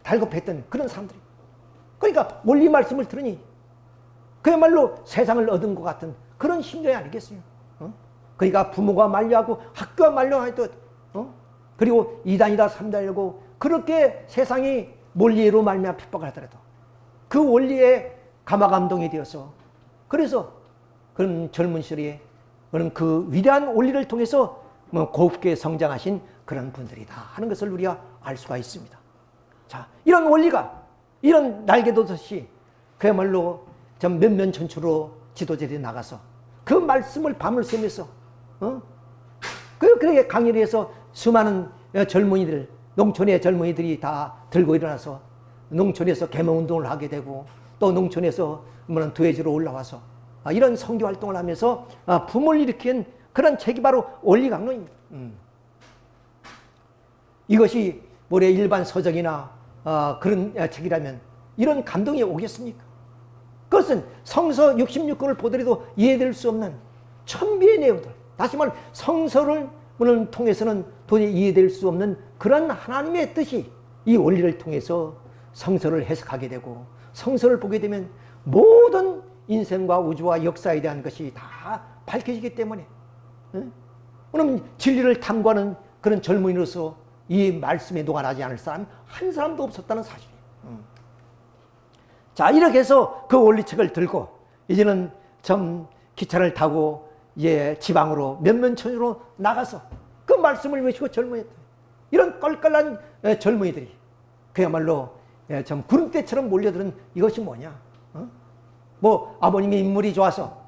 달급했던 그런 사람들이. 그러니까 원리 말씀을 들으니 그야말로 세상을 얻은 것 같은 그런 심정이 아니겠어요? 그러니까 부모가 만류하고 학교가 만류하고 그리고 2단이다 3단이라고 그렇게 세상이 원리로 말미암아 핍박을 하더라도 그 원리에 감화감동이 되어서 그래서 그런 젊은 시절에 그런 그 위대한 원리를 통해서 곱게 성장하신 그런 분들이다 하는 것을 우리가 알 수가 있습니다. 자, 이런 원리가 이런 날개도듯이 그야말로 좀 면면천추로 지도자들이 나가서 그 말씀을 밤을 새면서 그렇게 강의를 해서 수많은 젊은이들, 농촌의 젊은이들이 다 들고 일어나서 농촌에서 계몽운동을 하게 되고 또 농촌에서 두해지로 올라와서 이런 선교 활동을 하면서 붐을 일으킨 그런 책이 바로 원리강론입니다. 이것이 뭐래 일반 서적이나 그런 책이라면 이런 감동이 오겠습니까? 그것은 성서 66권을 보더라도 이해될 수 없는 천비의 내용들, 다시 말해 성서를 통해서는 도저히 이해될 수 없는 그런 하나님의 뜻이 이 원리를 통해서 성서를 해석하게 되고 성서를 보게 되면 모든 인생과 우주와 역사에 대한 것이 다 밝혀지기 때문에 그럼 진리를 탐구하는 그런 젊은이로서 이 말씀에 녹아나지 않을 사람 한 사람도 없었다는 사실이에요. 자, 이렇게 해서 그 원리책을 들고 이제는 좀 기차를 타고 이제 지방으로 면면천으로 나가서 그 말씀을 외치고 젊은이들, 이런 껄껄한 젊은이들이 그야말로 좀 구름대처럼 몰려드는 이것이 뭐냐? 뭐 아버님의 인물이 좋아서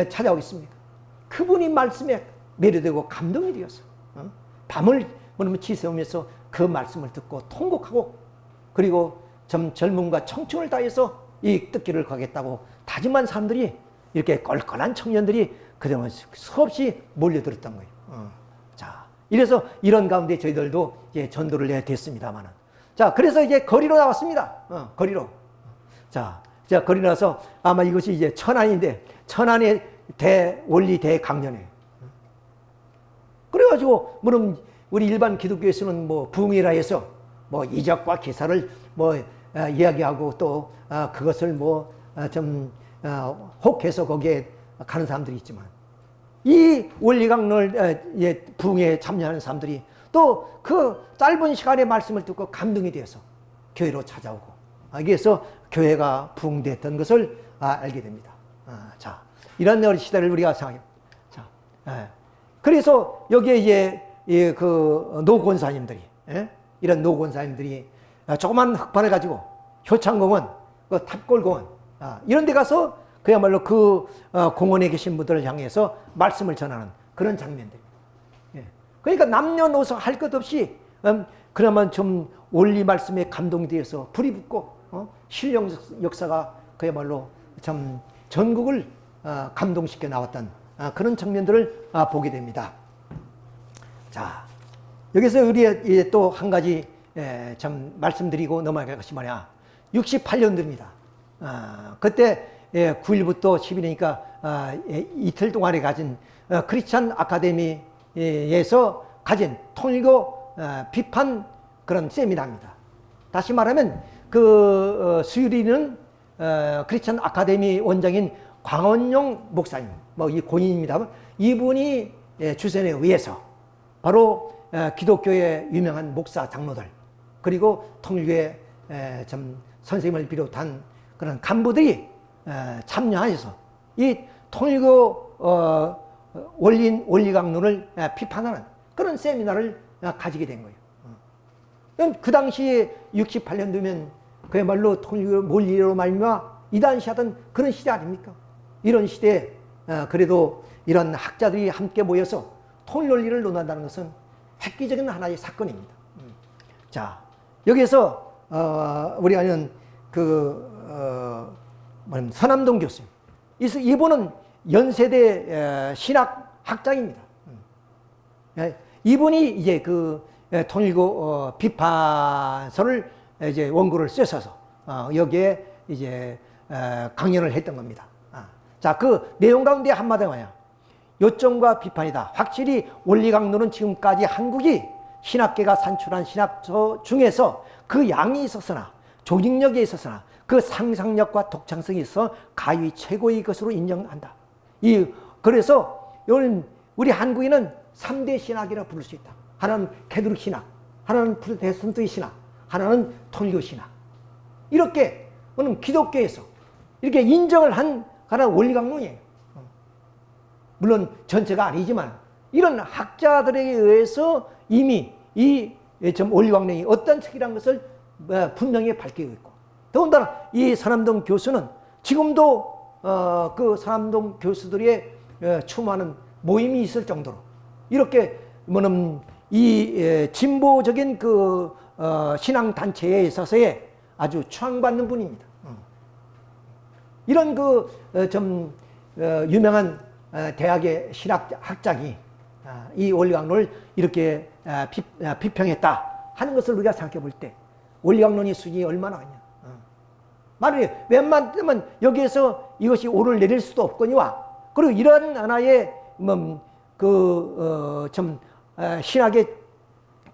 찾아오겠습니까? 그분이 말씀에 매료되고 감동이 되어서 밤을 치새우면서 그 말씀을 듣고 통곡하고 그리고 좀 젊음과 청춘을 다해서 이 뜻길을 가겠다고 다짐한 사람들이 이렇게 껄껄한 청년들이 그동안 수없이 몰려들었던 거예요. 자, 이래서 이런 가운데 저희들도 이제 전도를 해야 됐습니다만은. 자, 그래서 이제 거리로 나왔습니다. 거리로. 자, 거리 나서 아마 이것이 이제 천안인데 천안의 원리 대강연회. 그래가지고 물론 우리 일반 기독교에서는 뭐 부흥이라 해서 뭐 이적과 기사를 이야기하고 또 그것을 혹해서 거기에 가는 사람들이 있지만 이 원리강론을 부흥에 참여하는 사람들이 또 그 짧은 시간의 말씀을 듣고 감동이 되어서 교회로 찾아오고 그래서 교회가 부흥됐던 것을 알게 됩니다. 자, 이런 시대를 우리가 생각해요. 자, 그래서 여기에 이제 그 노 권사님들이 이런 노권사님들이 조그만 흙판을 가지고 효창공원, 그 탑골공원 이런 데 가서 그야말로 그 공원에 계신 분들을 향해서 말씀을 전하는 그런 장면들. 예. 그러니까 남녀노소 할 것 없이 그나마 좀 원리 말씀에 감동이 되어서 불이 붙고 신령 역사가 그야말로 참 전국을 감동시켜 나왔던 그런 장면들을 보게 됩니다. 자, 여기서 우리 또 한 가지 참 말씀드리고 넘어갈 것이 뭐냐. 68년도입니다. 그때 9일부터 10일이니까 이틀 동안에 가진 크리스찬 아카데미에서 가진 통일교 비판 그런 세미나입니다. 다시 말하면 그 수유리는 크리스찬 아카데미 원장인 광원용 목사님, 뭐 이 고인입니다. 이분이 주선에 의해서 바로 기독교의 유명한 목사 장로들 그리고 통일교의 참 선생님을 비롯한 그런 간부들이 참여하셔서 이 통일교 원리 강론을 비판하는 그런 세미나를 가지게 된 거예요. 그 당시에 68년도면 그야말로 통일교 원리로 말미암아 이단시하던 그런 시대 아닙니까? 이런 시대에 그래도 이런 학자들이 함께 모여서 통일 원리를 논한다는 것은 획기적인 하나의 사건입니다. 자, 여기에서 우리가 아는 서남동 교수, 이분은 연세대 신학학장입니다. 이분이 이제 그 통일교 비판서를 이제 원고를 쓰셔서 여기에 이제 강연을 했던 겁니다. 자, 그 내용 가운데 한마디가 뭐냐? 요점과 비판이다. 확실히 원리 강론은 지금까지 한국이 신학계가 산출한 신학서 중에서 그 양이 있었으나 조직력에 있었으나 그 상상력과 독창성이 있어 가히 최고의 것으로 인정한다. 그래서 우리 한국인은 3대 신학이라 부를 수 있다. 하나는 캐톨릭 신학, 하나는 프로테스탄트의 신학, 하나는 통일교 신학. 이렇게 기독교에서 이렇게 인정을 한 하나 원리 강론이에요. 물론 전체가 아니지만 이런 학자들에 의해서 이미 이 원리 강론이 어떤 책이라는 것을 분명히 밝히고 있고, 더군다나 이 서남동 교수는 지금도 그 서남동 교수들의 추모하는 모임이 있을 정도로 이렇게 이 진보적인 그 신앙 단체에 있어서의 아주 추앙받는 분입니다. 이런 좀 유명한 대학의 신학학장이 이 원리 강론을 이렇게 비평했다 하는 것을 우리가 생각해 볼 때 원리 강론의 수준이 얼마나 하냐. 말을 웬만하면 여기에서 이것이 오를 내릴 수도 없거니와, 그리고 이런 하나의 신학의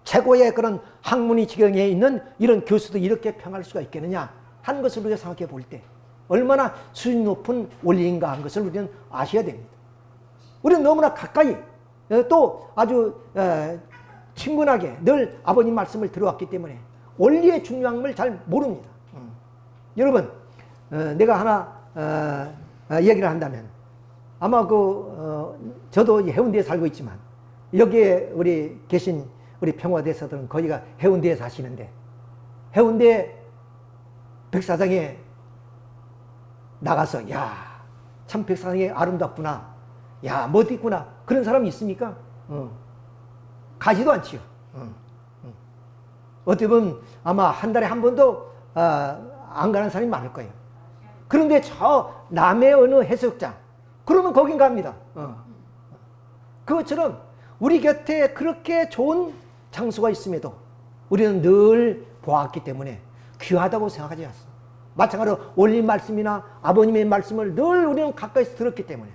최고의 그런 학문이 지경에 있는 이런 교수도 이렇게 평할 수가 있겠느냐 하는 것을 우리가 생각해 볼 때 얼마나 수준 높은 원리인가 하는 것을 우리는 아셔야 됩니다. 우리는 너무나 가까이 또 아주 친근하게 늘 아버님 말씀을 들어왔기 때문에 원리의 중요함을 잘 모릅니다. 여러분, 내가 하나 얘기를 한다면 아마 저도 해운대에 살고 있지만 여기에 우리 계신 우리 평화대사들은 거기가 해운대에 사시는데 해운대 백사장에 나가서 참 백사장이 아름답구나, 멋있구나 그런 사람이 있습니까? 가지도 않지요. 어떻게 보면 아마 한 달에 한 번도 안 가는 사람이 많을 거예요. 그런데 저 남해 어느 해수욕장 그러면 거긴 갑니다. 그것처럼 우리 곁에 그렇게 좋은 장소가 있음에도 우리는 늘 보았기 때문에 귀하다고 생각하지 않습니다. 마찬가지로 원리 말씀이나 아버님의 말씀을 늘 우리는 가까이서 들었기 때문에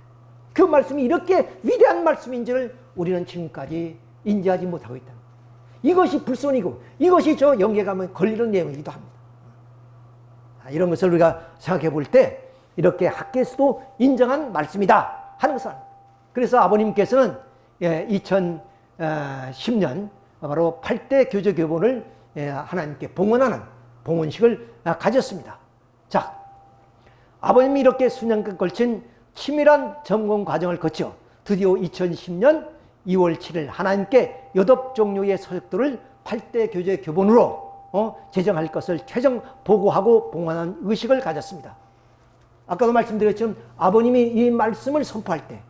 그 말씀이 이렇게 위대한 말씀인지를 우리는 지금까지 인지하지 못하고 있다. 이것이 불손이고 이것이 저 영계 가면 걸리는 내용이기도 합니다. 이런 것을 우리가 생각해 볼 때 이렇게 학계에서도 인정한 말씀이다 하는 것을 합니다. 그래서 아버님께서는 2010년 바로 8대 교제교본을 하나님께 봉헌하는 봉헌식을 가졌습니다. 자, 아버님이 이렇게 수년간 걸친 치밀한 점검 과정을 거쳐 드디어 2010년 2월 7일 하나님께 8종류의 서적들을 8대 교재 교본으로 제정할 것을 최종 보고하고 봉헌하는 의식을 가졌습니다. 아까도 말씀드렸지만 아버님이 이 말씀을 선포할 때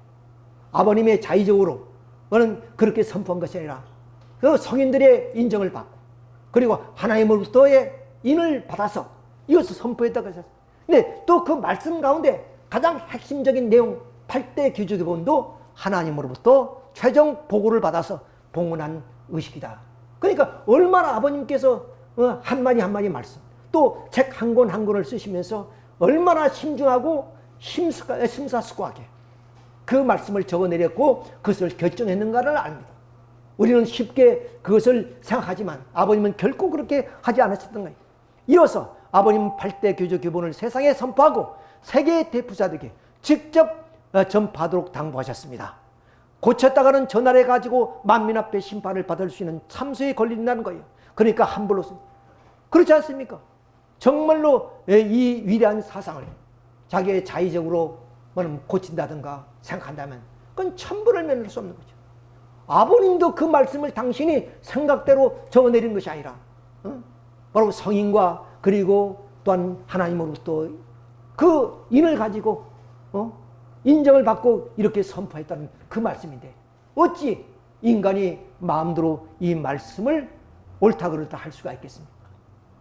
아버님의 자의적으로는 그렇게 선포한 것이 아니라 그 성인들의 인정을 받고 그리고 하나님으로부터의 인을 받아서 이것을 선포했다고 하셨어요. 근데 또 그 말씀 가운데 가장 핵심적인 내용 8대 교주교본도 하나님으로부터 최종 보고를 받아서 봉헌한 의식이다. 그러니까 얼마나 아버님께서 한마디 한마디 말씀 또 책 한 권 한 권을 쓰시면서 얼마나 심중하고 심사숙고하게 그 말씀을 적어내렸고 그것을 결정했는가를 압니다. 우리는 쉽게 그것을 생각하지만 아버님은 결코 그렇게 하지 않으셨던 거예요. 이어서 아버님은 8대 교주 교본을 세상에 선포하고 세계의 대부자들에게 직접 전파하도록 당부하셨습니다. 고쳤다가는 전날에 가지고 만민 앞에 심판을 받을 수 있는 참수에 걸린다는 거예요. 그러니까 함부로 그렇지 않습니까? 정말로 이 위대한 사상을 자기의 자의적으로 고친다든가 생각한다면 그건 천부를 면할 수 없는 거죠. 아버님도 그 말씀을 당신이 생각대로 적어내린 것이 아니라 바로 성인과 그리고 또한 하나님으로부터 그 인을 가지고 인정을 받고 이렇게 선포했다는 그 말씀인데 어찌 인간이 마음대로 이 말씀을 옳다 그르다 할 수가 있겠습니까?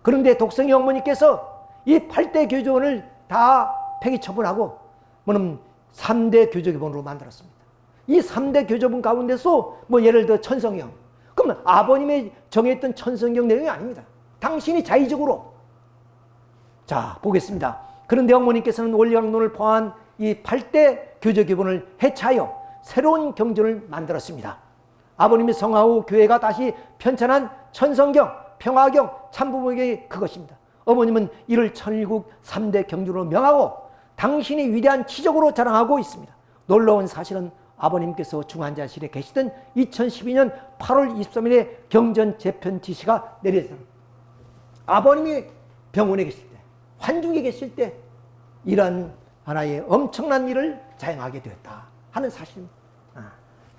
그런데 독성이 어머니께서 이 8대 교조원을 다 폐기 처분하고 3대 교조기본으로 만들었습니다. 이 3대 교조본 가운데서 예를 들어 천성경, 그러면 아버님이 정했던 천성경 내용이 아닙니다. 당신이 자의적으로. 자, 보겠습니다. 그런데 어머니께서는 원리강론을 포함한 이 8대 교조기본을 해체하여 새로운 경전을 만들었습니다. 아버님이 성화 후 교회가 다시 편찬한 천성경, 평화경, 참부목이 그것입니다. 어머님은 이를 천일국 3대 경전으로 명하고 당신이 위대한 치적으로 자랑하고 있습니다. 놀라운 사실은 아버님께서 중환자실에 계시던 2012년 8월 23일에 경전 재편 지시가 내려졌습니다. 아버님이 병원에 계실 때, 환중에 계실 때 이런 하나의 엄청난 일을 자행하게 되었다 하는 사실입니다.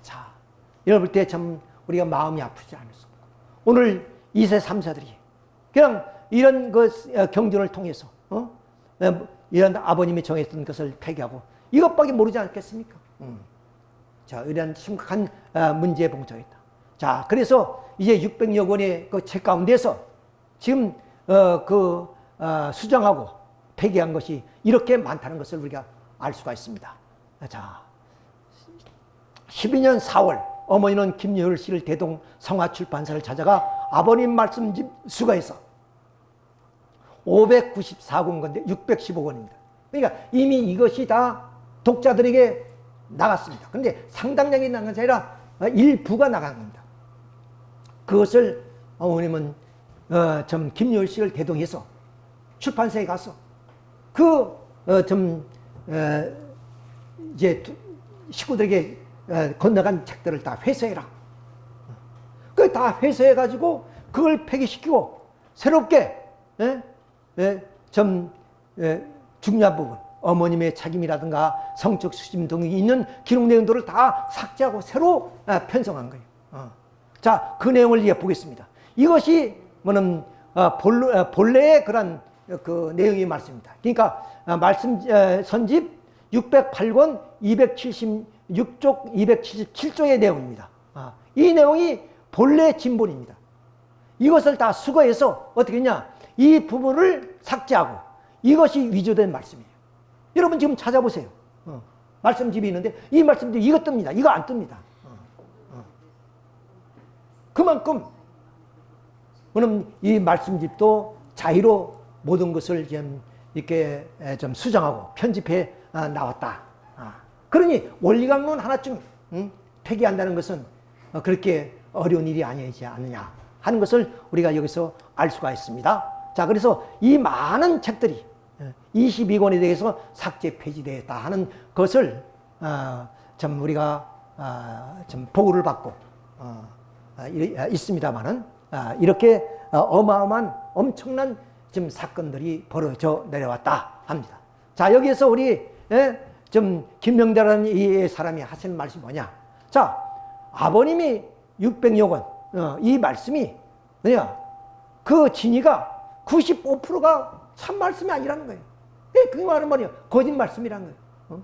자, 이걸 볼 때 참 우리가 마음이 아프지 않을 수 없고 오늘 2세 3세들이 그냥 이런 경전을 통해서 이런 아버님이 정했던 것을 폐기하고 이것밖에 모르지 않겠습니까? 자, 이런 심각한 문제에 봉착했다. 자, 그래서 이제 600여 권의 그 책 가운데서 지금 수정하고 폐기한 것이 이렇게 많다는 것을 우리가 알 수가 있습니다. 자, 12년 4월 어머니는 김여율 씨를 대동 성화출판사를 찾아가 아버님 말씀집 수거해서 594권 건데 615권입니다. 그러니까 이미 이것이 다 독자들에게 나갔습니다. 그런데 상당량이 나간 것이 아니라 일부가 나간 겁니다. 그것을 어머님은 김여율 씨를 대동해서 출판사에 가서 이제 식구들에게 건너간 책들을 다 회수해라. 그 다 회수해가지고 그걸 폐기시키고 새롭게 중요한 부분, 어머님의 책임이라든가 성적 수집 등이 있는 기록 내용들을 다 삭제하고 새로 편성한 거예요. 자, 그 내용을 이제 보겠습니다. 이것이 본래의 그런 그 내용의 말씀입니다. 그러니까 말씀 선집 608권 276쪽 277쪽의 내용입니다. 이 내용이 본래 진본입니다. 이것을 다 수거해서 어떻게 했냐? 이 부분을 삭제하고 이것이 위조된 말씀이에요. 여러분 지금 찾아보세요. 말씀집이 있는데 이 말씀집 이거 뜹니다. 이거 안 뜹니다. 그만큼 이 말씀집도 자의로 모든 것을 좀 이렇게 좀 수정하고 편집해 나왔다. 그러니 원리강론 하나쯤 폐기한다는 것은 그렇게 어려운 일이 아니지 않느냐 하는 것을 우리가 여기서 알 수가 있습니다. 자, 그래서 이 많은 책들이 22권에 대해서 삭제 폐지되었다 하는 것을 좀 우리가 좀 보고를 받고 있습니다만은 이렇게 어마어마한 엄청난 지금 사건들이 벌어져 내려왔다 합니다. 자, 여기에서 우리 좀 김명대라는 이 사람이 하시는 말씀이 뭐냐? 자, 아버님이 600여 권 이 말씀이 뭐냐? 그 진위가 95%가 참 말씀이 아니라는 거예요. 그 말은 뭐냐? 거짓 말씀이라는 거예요.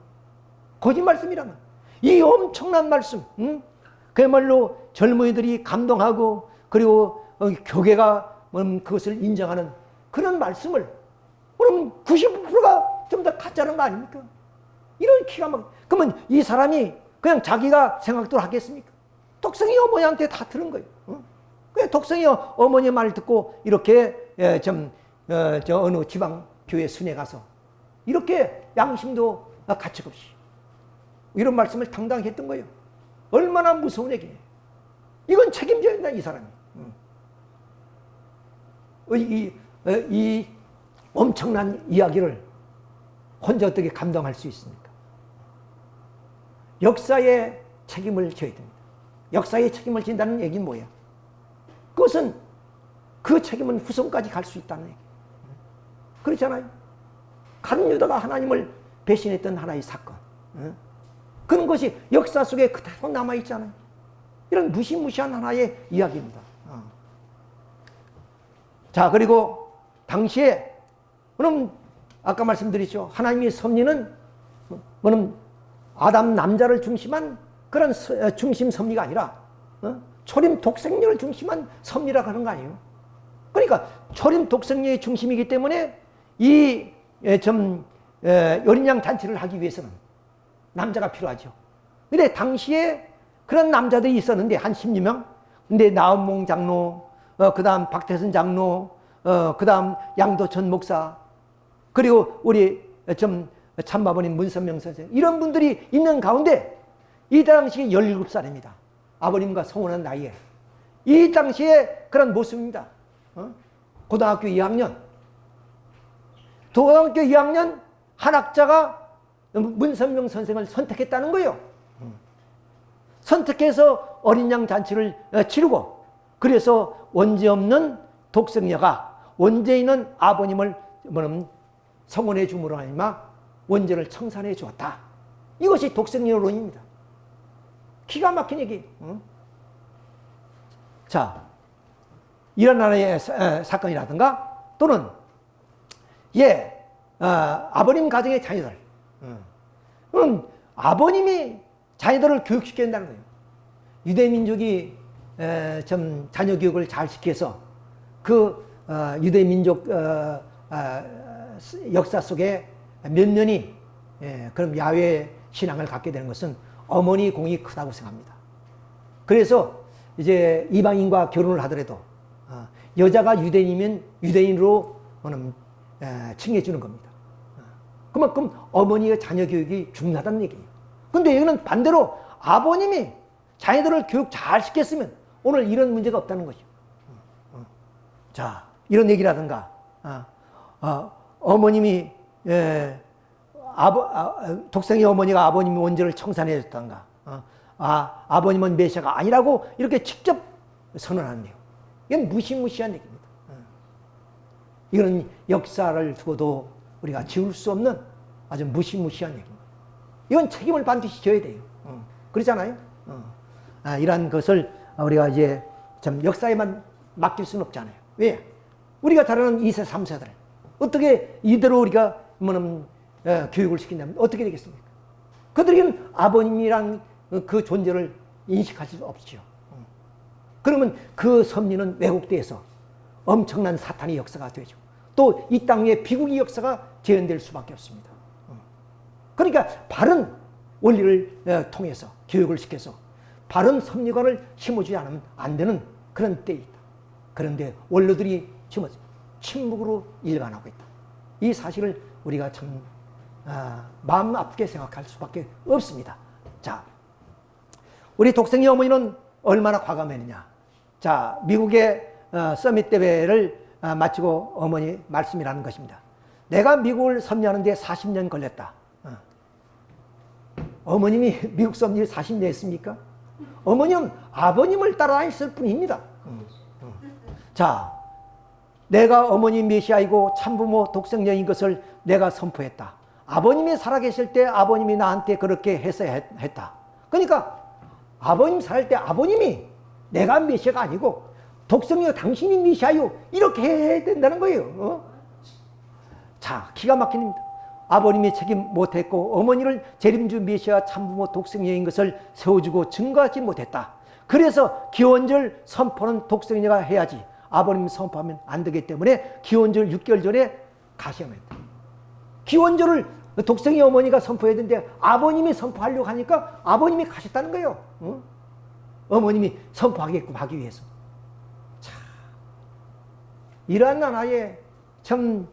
거짓 말씀이라는 거예요. 이 엄청난 말씀, 그야말로 젊은이들이 감동하고 그리고 교계가 그것을 인정하는 그런 말씀을 그러면 95%가 좀 더 가짜는 거 아닙니까? 이런 기가 막 그러면 이 사람이 그냥 자기가 생각대로 하겠습니까? 독생이 어머니한테 다 들은 거예요. 그 독생이 어머니 말 듣고 이렇게 저 어느 지방 교회 순회 가서 이렇게 양심도 가책 없이 이런 말씀을 당당히 했던 거예요. 얼마나 무서운 얘기예요. 이건 책임져야 된다, 이 사람이. 이 엄청난 이야기를 혼자 어떻게 감당할 수 있습니까? 역사의 책임을 져야 됩니다. 역사의 책임을 진다는 얘기는 뭐야? 그것은 그 책임은 후손까지 갈 수 있다는 얘기. 그렇잖아요. 가룟 유다가 하나님을 배신했던 하나의 사건. 그런 것이 역사 속에 그대로 남아있잖아요. 이런 무시무시한 하나의 이야기입니다. 자, 그리고 당시에, 그럼 아까 말씀드렸죠. 하나님의 섭리는, 뭐는 아담 남자를 중심한 그런 중심 섭리가 아니라, 초림 독생녀를 중심한 섭리라고 하는 거 아니에요. 그러니까 초림 독생녀의 중심이기 때문에 이 어린 양 잔치를 하기 위해서는 남자가 필요하죠. 근데 당시에 그런 남자들이 있었는데 한 10여 명. 근데 나은몽 장로, 그 다음 박태선 장로, 그 다음 양도천 목사, 그리고 우리 참마버님 문선명 선생, 이런 분들이 있는 가운데 이 당시에 17살입니다. 아버님과 성혼한 나이에. 이 당시에 그런 모습입니다. 고등학교 2학년. 고등학교 2학년 한 학자가 문선명 선생을 선택했다는 거예요. 선택해서 어린 양 잔치를 치르고, 그래서 원죄 없는 독생녀가 원죄 있는 아버님을 성혼해 줌으로 하니마 원죄를 청산해 주었다. 이것이 독생녀론입니다. 기가 막힌 얘기. 자, 이런 하나의 사건이라든가 또는 아버님 가정의 자녀들. 아버님이 자녀들을 교육시켜야 된다는 거예요. 유대민족이 자녀 교육을 잘 시켜서 그 유대민족 역사 속에 몇 년이 그럼 야훼 신앙을 갖게 되는 것은 어머니 공이 크다고 생각합니다. 그래서 이제 이방인과 결혼을 하더라도 여자가 유대인이면 유대인으로 칭해주는 겁니다. 그만큼 어머니의 자녀 교육이 중요하다는 얘기예요. 근데 여기는 반대로 아버님이 자녀들을 교육 잘 시켰으면 오늘 이런 문제가 없다는 거죠. 자, 이런 얘기라든가, 어머님이, 독생의 어머니가 아버님이 원죄를 청산해 줬던가, 아버님은 메시아가 아니라고 이렇게 직접 선언하는 내용. 이건 무시무시한 얘기입니다. 이런 역사를 두고도 우리가 지울 수 없는 아주 무시무시한 얘기입니다. 이건 책임을 반드시 져야 돼요. 그렇잖아요. 이러한 것을 우리가 이제 참 역사에만 맡길 수는 없잖아요. 왜? 우리가 다루는 2세, 3세들 어떻게 이대로 우리가 교육을 시킨다면 어떻게 되겠습니까? 그들에게는 아버님이랑 그 존재를 인식할 수 없지요. 그러면 그 섭리는 왜곡돼서 엄청난 사탄의 역사가 되죠. 또 이 땅 위에 비극의 역사가 재현될 수밖에 없습니다. 그러니까 바른 원리를 통해서 교육을 시켜서 바른 섭리관을 심어주지 않으면 안 되는 그런 때에 있다. 그런데 원로들이 지금 침묵으로 일관하고 있다. 이 사실을 우리가 참 마음 아프게 생각할 수밖에 없습니다. 자, 우리 독생의 어머니는 얼마나 과감했느냐. 자, 미국의 서밋 대회를 마치고 어머니 말씀이라는 것입니다. 내가 미국을 섭리하는데 40년 걸렸다. 어머님이 미국 섭리 40년 했습니까? 어머니는 아버님을 따라다녔을 뿐입니다. 자, 내가 어머니 메시아이고 참부모 독생녀인 것을 내가 선포했다. 아버님이 살아계실 때 아버님이 나한테 그렇게 했어야 했다. 그러니까 아버님 살 때 아버님이 내가 메시아가 아니고 독성녀 당신이 메시아요. 이렇게 해야 된다는 거예요. 자, 기가 막힌 일입니다. 아버님이 책임 못했고 어머니를 재림주 메시아 참부모 독성녀인 것을 세워주고 증거하지 못했다. 그래서 기원절 선포는 독성녀가 해야지 아버님 선포하면 안 되기 때문에 기원절 6개월 전에 가셔야 합니다. 기원절을 독성녀 어머니가 선포해야 되는데 아버님이 선포하려고 하니까 아버님이 가셨다는 거예요. 어머님이 선포하게끔 하기 위해서. 자, 이러한 나라에 참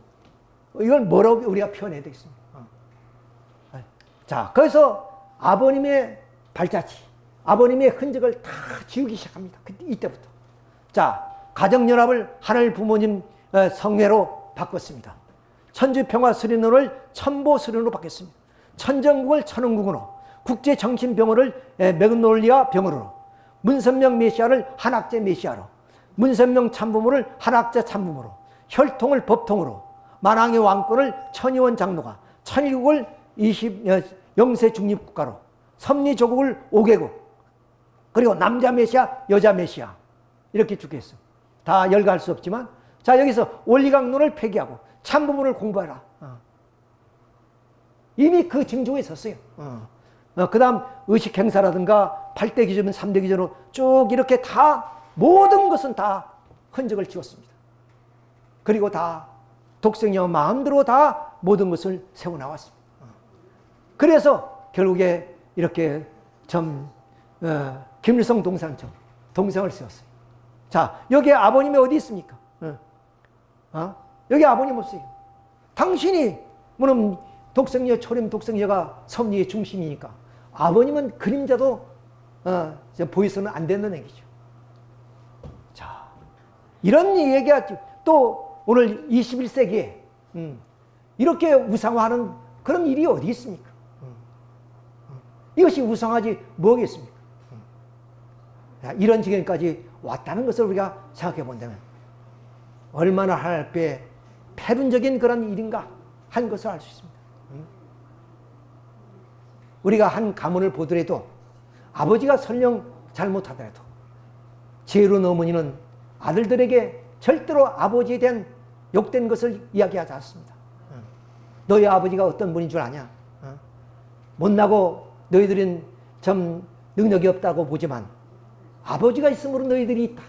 이걸 뭐라고 우리가 표현해야 되겠습니까? 자, 그래서 아버님의 발자취, 아버님의 흔적을 다 지우기 시작합니다. 이때부터. 자, 가정연합을 하늘 부모님 성회로 바꿨습니다. 천주평화수련원을 천보수련으로 바꿨습니다. 천정국을 천흥국으로, 국제정신병원을 맥놀리아 병원으로, 문선명 메시아를 한학제 메시아로, 문선명 참부모를 한학제 참부모로, 혈통을 법통으로, 만왕의 왕권을 천의원 장로가, 천일국을 20세 중립국가로, 섭리조국을 5개국, 그리고 남자 메시아, 여자 메시아 이렇게 주겠어요. 다 열거할 수 없지만, 자, 여기서 원리강론을 폐기하고 참부모를 공부하라. 이미 그 징조에 섰어요. 그 다음 의식행사라든가 8대 기준은 3대 기준으로 쭉 이렇게 다 모든 것은 다 흔적을 지웠습니다. 그리고 다 독성녀 마음대로 다 모든 것을 세워나왔습니다. 그래서 결국에 이렇게 김일성 동상청, 동상을 세웠어요. 자, 여기에 아버님이 어디 있습니까? 여기 아버님 없어요. 당신이, 물론 독성녀, 초림 독성녀가 섭리의 중심이니까 아버님은 그림자도 보여서는 안 된다는 얘기죠. 자, 이런 얘기가 또 오늘 21세기에 이렇게 우상화하는 그런 일이 어디 있습니까? 이것이 우상하지 뭐겠습니까? 이런 지경까지 왔다는 것을 우리가 생각해 본다면 얼마나 하나님 앞에 패륜적인 그런 일인가 한 것을 알 수 있습니다. 우리가 한 가문을 보더라도 아버지가 설령 잘못하더라도 지혜로운 어머니는 아들들에게 절대로 아버지에 대한 욕된 것을 이야기하지 않습니다. 너희 아버지가 어떤 분인 줄 아냐? 못나고 너희들은 좀 능력이 없다고 보지만 아버지가 있으므로 너희들이 있다.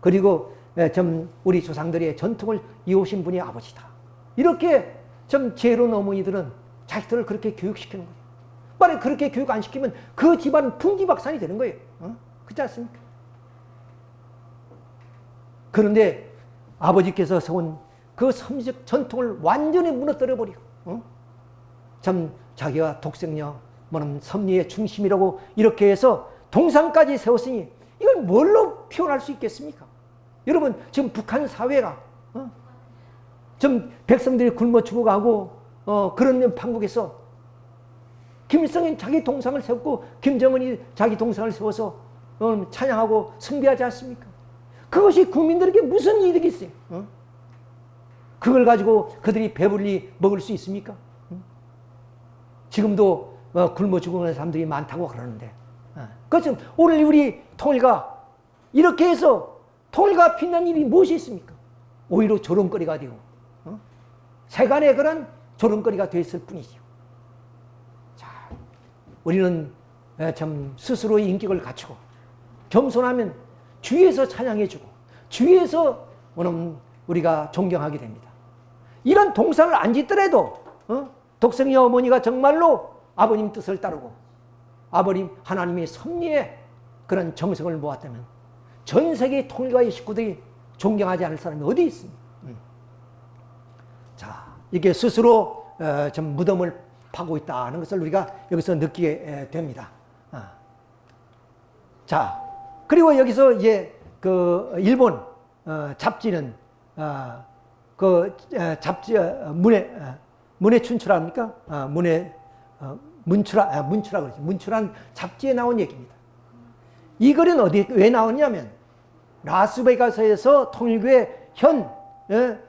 그리고 좀 우리 조상들의 전통을 이어오신 분이 아버지다. 이렇게 좀 지혜로운 어머니들은 자식들을 그렇게 교육시키는 거예요. 만약 그렇게 교육 안 시키면 그 집안은 풍지박산이 되는 거예요. 그렇지 않습니까? 그런데 아버지께서 세운 그 섬지적 전통을 완전히 무너뜨려버리고 참 자기가 독생녀 뭐는 섭리의 중심이라고 이렇게 해서 동상까지 세웠으니 이걸 뭘로 표현할 수 있겠습니까? 여러분 지금 북한 사회가 좀 백성들이 굶어 죽어가고 그런 판국에서 김일성이 자기 동상을 세웠고 김정은이 자기 동상을 세워서 찬양하고 숭배하지 않습니까? 그것이 국민들에게 무슨 이득이 있어요? 그걸 가지고 그들이 배불리 먹을 수 있습니까? 지금도 굶어 죽어가는 사람들이 많다고 그러는데 그렇죠. 오늘 우리 통일가 이렇게 해서 통일가 빛난 일이 무엇이 있습니까? 오히려 조롱거리가 되고 세간의 그런 조롱거리가 됐을 뿐이죠. 자, 우리는 참 스스로의 인격을 갖추고 겸손하면 주위에서 찬양해주고 주위에서 우리가 존경하게 됩니다. 이런 동상을 안 짓더라도 독생녀 어머니가 정말로 아버님 뜻을 따르고 아버님 하나님의 섭리의 그런 정성을 모았다면 전 세계 통일가의 식구들이 존경하지 않을 사람이 어디 있습니까? 자, 이게 스스로 좀 무덤을 파고 있다는 것을 우리가 여기서 느끼게 됩니다. 자, 그리고 여기서 이제 그 일본 잡지는 잡지 문해 춘추라입니까? 문추라 그러죠. 문추란 잡지에 나온 얘기입니다. 이 글은 왜 나왔냐면 라스베가스에서 통일교회 현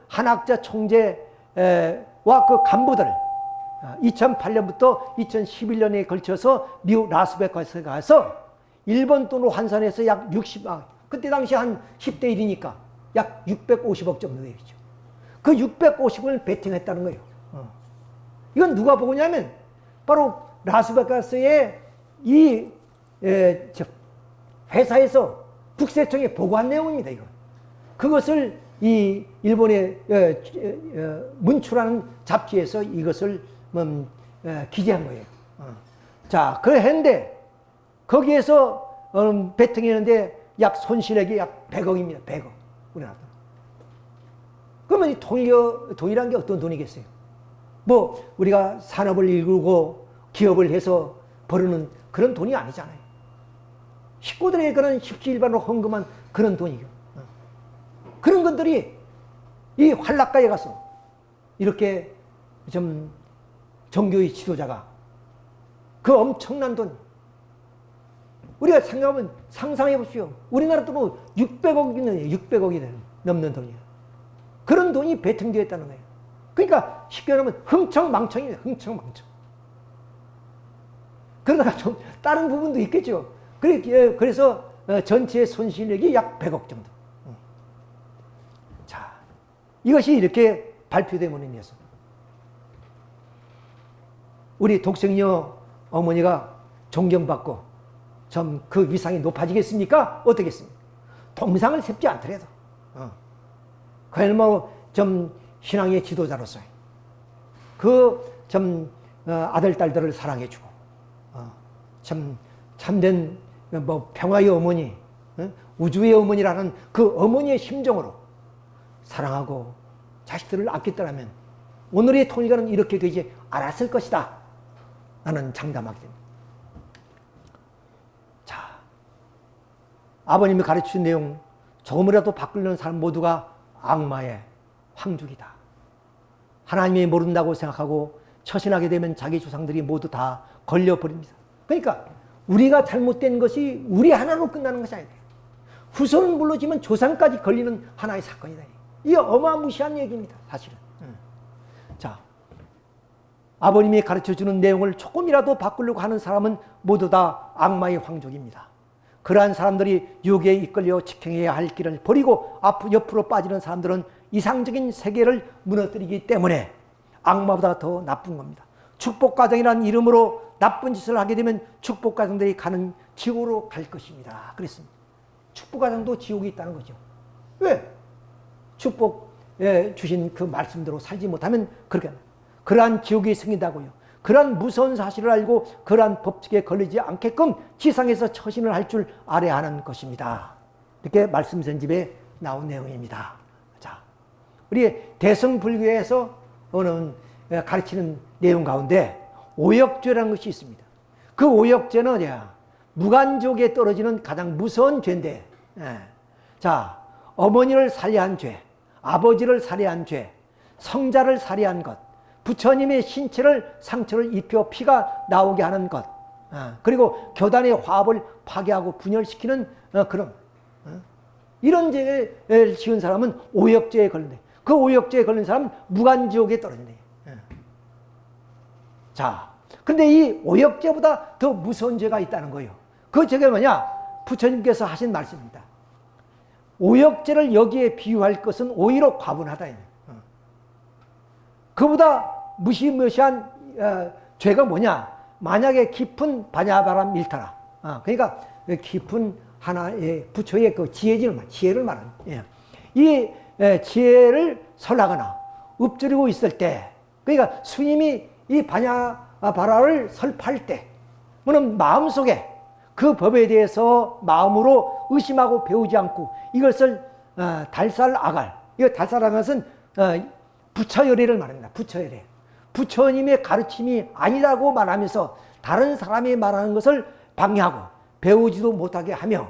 한학자 총재와 그 간부들 2008년부터 2011년에 걸쳐서 미국 라스베가스에 가서 일본 돈으로 환산해서 약 그때 당시 한 10대 1이니까 약 650억 정도 되겠죠. 그 650억을 베팅했다는 거예요. 이건 누가 보고냐면 바로 라스베가스의 이 회사에서 국세청에 보고한 내용입니다. 이거. 그것을 이 일본의 문출하는 잡지에서 이것을 기재한 거예요. 자, 그랬는데 거기에서 베팅했는데 약 손실액이 약 100억입니다. 100억. 우리나라. 그러면 이 돈이란 게 어떤 돈이겠어요? 뭐 우리가 산업을 이루고 기업을 해서 벌어는 그런 돈이 아니잖아요. 식구들에게 그런 십시일반으로 헌금한 그런 돈이요. 그런 것들이 이 환락가에 가서 이렇게 좀 종교의 지도자가 그 엄청난 돈, 우리가 생각하면 상상해 보십시오. 우리나라 돈은 600억이 넘는 돈이에요. 그런 돈이 베팅되었다는 거예요. 그러니까 쉽게 말하면 흥청망청입니다. 흥청망청. 그러다가 좀 다른 부분도 있겠죠. 그래서 전체 손실액이 약 100억 정도. 자, 이것이 이렇게 발표됨으로 인해서 우리 독생녀 어머니가 존경받고 좀 그 위상이 높아지겠습니까? 어떻겠습니까? 동상을 세지 않더라도 그야말로 좀 신앙의 지도자로서 그 좀 아들 딸들을 사랑해주고 참 참된 뭐 평화의 어머니, 우주의 어머니라는 그 어머니의 심정으로 사랑하고 자식들을 아꼈더라면 오늘의 통일가는 이렇게 되지 않았을 것이다. 나는 장담하게 됩니다. 자, 아버님이 가르치신 내용 조금이라도 바꾸려는 사람 모두가 악마의 황죽이다. 하나님이 모른다고 생각하고 처신하게 되면 자기 조상들이 모두 다 걸려버립니다. 그러니까 우리가 잘못된 것이 우리 하나로 끝나는 것이 아니다. 후손은 물론이지만 조상까지 걸리는 하나의 사건이다. 이게 어마무시한 얘기입니다. 사실은. 자, 아버님이 가르쳐주는 내용을 조금이라도 바꾸려고 하는 사람은 모두 다 악마의 황족입니다. 그러한 사람들이 유괴에 이끌려 직행해야 할 길을 버리고 옆으로 빠지는 사람들은 이상적인 세계를 무너뜨리기 때문에 악마보다 더 나쁜 겁니다. 축복가정이라는 이름으로 나쁜 짓을 하게 되면 축복가정들이 가는 지옥으로 갈 것입니다. 그랬습니다. 축복가정도 지옥이 있다는 거죠. 왜? 축복 주신 그 말씀대로 살지 못하면 그렇게 그러한 지옥이 생긴다고요. 그러한 무서운 사실을 알고 그러한 법칙에 걸리지 않게끔 지상에서 처신을 할 줄 알아야 하는 것입니다. 이렇게 말씀전집에 나온 내용입니다. 자, 우리 대성불교에서 오는 가르치는 내용 가운데 오역죄라는 것이 있습니다. 그 오역죄는 어디야? 무간족에 떨어지는 가장 무서운 죄인데, 자, 어머니를 살해한 죄, 아버지를 살해한 죄, 성자를 살해한 것, 부처님의 신체를 상처를 입혀 피가 나오게 하는 것, 그리고 교단의 화합을 파괴하고 분열시키는 그런 이런 죄를 지은 사람은 오역죄에 걸린대. 그 오역죄에 걸린 사람은 무간지옥에 떨어진대. 자, 근데 이 오역죄보다 더 무서운 죄가 있다는 거예요. 그 죄가 뭐냐? 부처님께서 하신 말씀입니다. 오역죄를 여기에 비유할 것은 오히려 과분하다. 그보다 무시무시한 죄가 뭐냐? 만약에 깊은 반야바람 밀타라. 그러니까 깊은 하나의 부처의 그 지혜를 말하는. 이 지혜를 설하거나 읊조리고 있을 때, 그러니까 스님이 이 반야바라를 설파할 때, 그는 마음속에 그 법에 대해서 마음으로 의심하고 배우지 않고 이것을 달살아갈. 이거 달살아간 것은 부처열애를 말합니다. 부처열애. 부처님의 가르침이 아니라고 말하면서 다른 사람이 말하는 것을 방해하고 배우지도 못하게 하며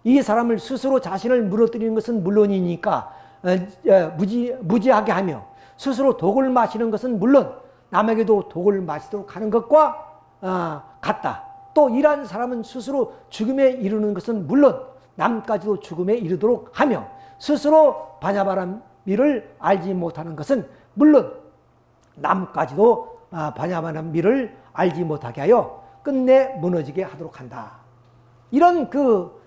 이 사람을 스스로 자신을 무너뜨리는 것은 물론이니까 무지하게 하며 스스로 독을 마시는 것은 물론 남에게도 독을 마시도록 하는 것과 같다. 또 이러한 사람은 스스로 죽음에 이르는 것은 물론 남까지도 죽음에 이르도록 하며 스스로 반야바람미를 알지 못하는 것은 물론 남까지도 반야바람미를 알지 못하게 하여 끝내 무너지게 하도록 한다. 이런 그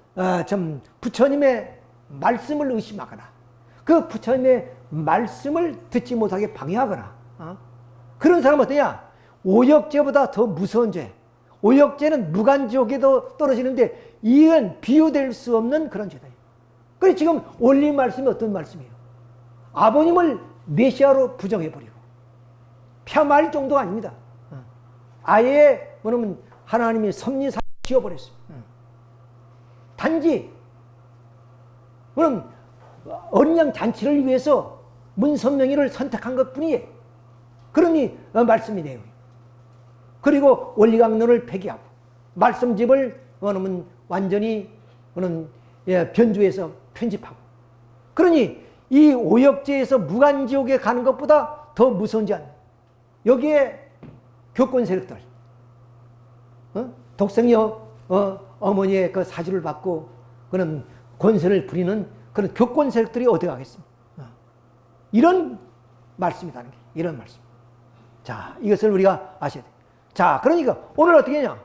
좀 부처님의 말씀을 의심하거나 그 부처님의 말씀을 듣지 못하게 방해하거나 그런 사람은 어떠냐? 오역죄보다 더 무서운 죄. 오역죄는 무간지옥에도 떨어지는데 이건 비유될 수 없는 그런 죄다. 그래서 지금 올린 말씀이 어떤 말씀이에요? 아버님을 메시아로 부정해버리고 폄하할 정도가 아닙니다. 아예 뭐냐면 하나님이 섭리사 지어버렸어요. 단지 그럼 어린 양 잔치를 위해서 문선명이를 선택한 것뿐이에요. 그러니 말씀이네요. 그리고 원리강론을 폐기하고 말씀집을 뭐냐면 완전히 뭐냐면 변주해서 편집하고 그러니 이 오역죄에서 무간지옥에 가는 것보다 더 무서운 죄 아니에요. 여기에 교권 세력들 독생녀 어머니의 그 사주를 받고 그런 권세를 부리는 그런 교권 세력들이 어디 가겠습니까? 이런 말씀이라는 게 이런 말씀. 자, 이것을 우리가 아셔야 돼요. 자, 그러니까 오늘 어떻게 했냐?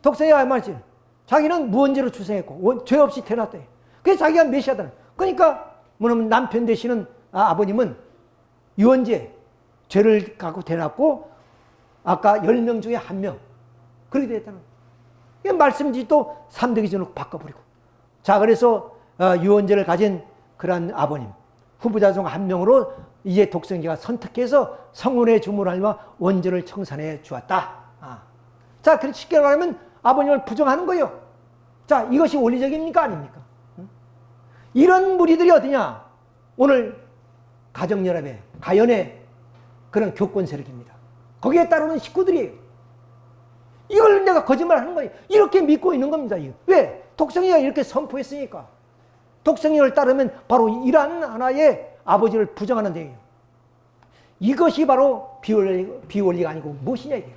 독생녀가 말씀. 자기는 무언죄로 출생했고 죄 없이 태어났다. 그래서 자기가 메시아다. 그러니까 뭐냐면 남편 되시는 아버님은 유언죄 죄를 갖고 태어났고 아까 10명 중에 1명 그렇게 됐다는 거예요. 말씀지도 삼대기전으로 바꿔버리고 자 그래서 유언죄를 가진 그러한 아버님 후보자 중 1명으로 이제 독생자가 선택해서 성운의 주문을 하며 원죄를 청산해 주었다. 자 그렇게 쉽게 말하면 아버님을 부정하는 거예요. 자 이것이 원리적입니까 아닙니까? 이런 무리들이 어디냐? 오늘 가정연합의 가연의 그런 교권 세력입니다. 거기에 따르는 식구들이에요. 이걸 내가 거짓말하는 거예요. 이렇게 믿고 있는 겁니다. 왜? 독생이가 이렇게 선포했으니까. 독생이를 따르면 바로 이러한 하나의 아버지를 부정하는 데예요. 이것이 바로 비원리가 아니고 무엇이냐 이게요.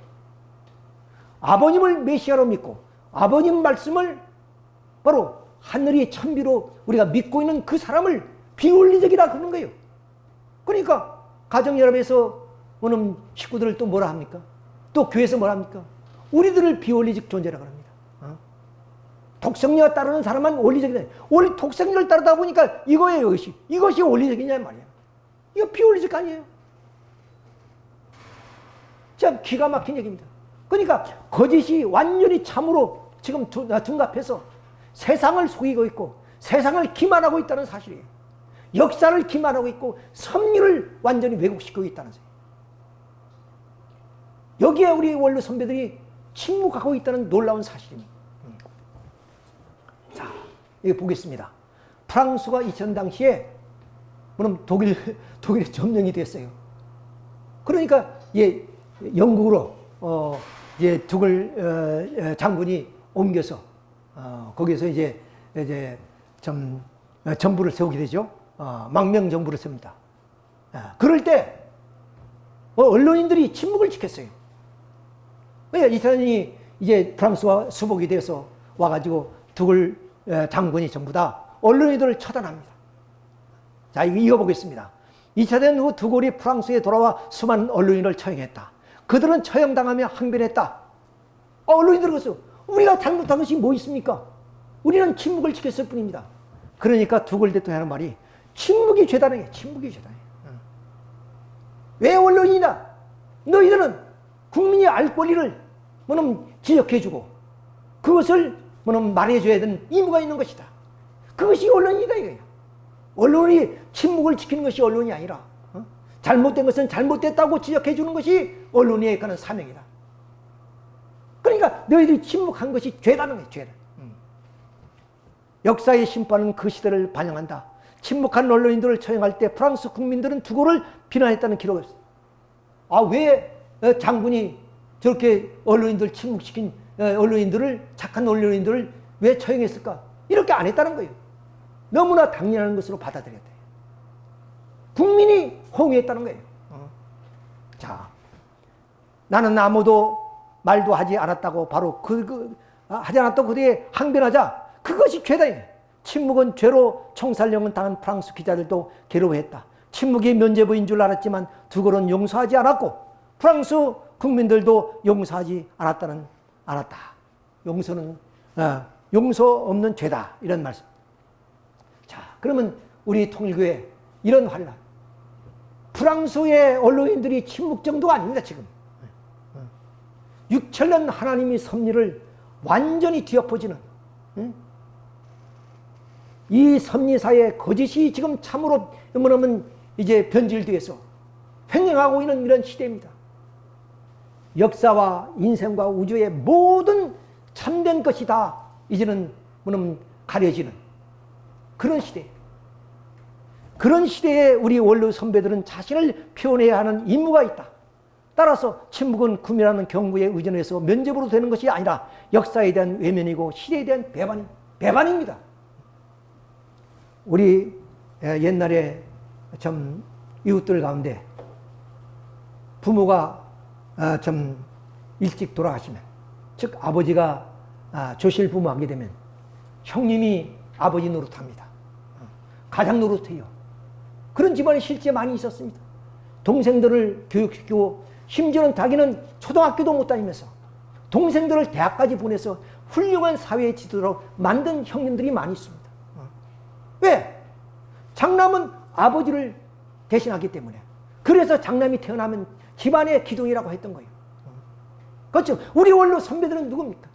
아버님을 메시아로 믿고 아버님 말씀을 바로 하늘의 천비로 우리가 믿고 있는 그 사람을 비원리적이라 그러는 거예요. 그러니까 가정연합에서 오는 식구들을 또 뭐라 합니까? 또 교회에서 뭐라 합니까? 우리들을 비원리적 존재라 그럽니다. 독생녀가 따르는 사람은 원리적이다. 원리 독생녀를 따르다 보니까 이거예요. 이것이 원리적이냐 말이야. 이거 비원리적 아니에요. 참 기가 막힌 얘기입니다. 그러니까 거짓이 완전히 참으로 지금 둔갑해서 세상을 속이고 있고 세상을 기만하고 있다는 사실이에요. 역사를 기만하고 있고 섭리를 완전히 왜곡시키고 있다는 사실. 여기에 우리 원로 선배들이 침묵하고 있다는 놀라운 사실입니다. 자, 여기 보겠습니다. 프랑스가 2000 당시에 그럼 독일에 점령이 됐어요. 그러니까 예, 영국으로 이제 독일 장군이 옮겨서 거기서 이제 정부를 세우게 되죠. 망명 정부를 세웁니다. 그럴 때 언론인들이 침묵을 지켰어요. 왜 이탈리아인이 이제 프랑스와 수복이 돼서 와가지고 독일 장군이 전부 다 언론인들을 처단합니다. 자, 이거 읽어보겠습니다. 2차 대전 후 드골이 프랑스에 돌아와 수많은 언론인을 처형했다. 그들은 처형당하며 항변했다. 언론인들은 그랬어요. 우리가 잘못한 것이 뭐 있습니까? 우리는 침묵을 지켰을 뿐입니다. 그러니까 드골 대통령이 하는 말이 침묵이 죄다는 게 침묵이 죄다. 왜 언론이냐? 너희들은 국민이 알 권리를 뭐는 지적해주고 그것을 뭐는 말해줘야 되는 의무가 있는 것이다. 그것이 언론이다 이거예요. 언론이 침묵을 지키는 것이 언론이 아니라 잘못된 것은 잘못됐다고 지적해주는 것이 언론에 관한 사명이다. 그러니까 너희들이 침묵한 것이 죄다는 거예요. 죄다. 역사의 심판은 그 시대를 반영한다. 침묵한 언론인들을 처형할 때 프랑스 국민들은 두고를 비난했다는 기록이 있어요. 왜 장군이 저렇게 언론인들 침묵시킨 언론인들을 착한 언론인들을 왜 처형했을까? 이렇게 안 했다는 거예요. 너무나 당연한 것으로 받아들였대요. 국민이 호응했다는 거예요. 자, 나는 아무도 말도 하지 않았다고 바로 하지 않았다고 그대에 항변하자. 그것이 죄다. 침묵은 죄로 총살령을 당한 프랑스 기자들도 괴로워했다. 침묵이 면죄부인 줄 알았지만 두골은 용서하지 않았고 프랑스 국민들도 용서하지 않았다. 용서 없는 죄다 이런 말씀. 자, 그러면 우리 통일교회 이런 환란, 프랑스의 언론인들이 침묵 정도가 아닙니다. 지금 6천년 하나님의 섭리를 완전히 뒤엎어지는 이 섭리사의 거짓이 지금 참으로 뭐냐면 이제 변질돼서 횡행하고 있는 이런 시대입니다. 역사와 인생과 우주의 모든 참된 것이 다 이제는 뭐냐면 가려지는 그런 시대. 그런 시대에 우리 원로 선배들은 자신을 표현해야 하는 임무가 있다. 따라서 침묵은 구미라는 경구에 의존해서 면접으로 되는 것이 아니라 역사에 대한 외면이고 시대에 대한 배반입니다. 우리 옛날에 참 이웃들 가운데 부모가 좀 일찍 돌아가시면, 즉 아버지가 조실부모하게 되면 형님이 아버지 노릇합니다. 가장 노릇해요. 그런 집안이 실제 많이 있었습니다. 동생들을 교육시키고 심지어는 자기는 초등학교도 못 다니면서 동생들을 대학까지 보내서 훌륭한 사회의 지도자로 만든 형님들이 많이 있습니다. 왜? 장남은 아버지를 대신하기 때문에. 그래서 장남이 태어나면 집안의 기둥이라고 했던 거예요. 그렇죠. 우리 원로 선배들은 누굽니까?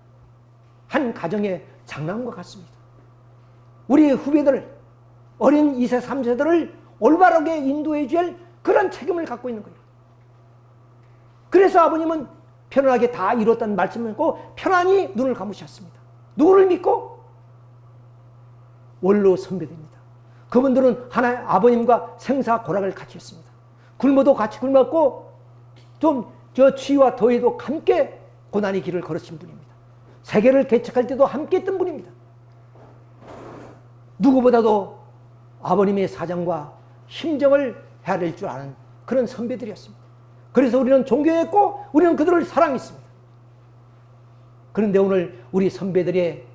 한 가정의 장남과 같습니다. 우리 후배들, 어린 2세, 3세들을 올바르게 인도해 줄 그런 책임을 갖고 있는 거예요. 그래서 아버님은 편안하게 다 이뤘다는 말씀을 듣고 편안히 눈을 감으셨습니다. 누구를 믿고? 원로 선배들입니다. 그분들은 하나의 아버님과 생사고락을 같이 했습니다. 굶어도 같이 굶었고 좀 저 추위와 더위도 함께 고난의 길을 걸으신 분입니다. 세계를 개척할 때도 함께 했던 분입니다. 누구보다도 아버님의 사정과 심정을 헤아릴 줄 아는 그런 선배들이었습니다. 그래서 우리는 존경했고 우리는 그들을 사랑했습니다. 그런데 오늘 우리 선배들의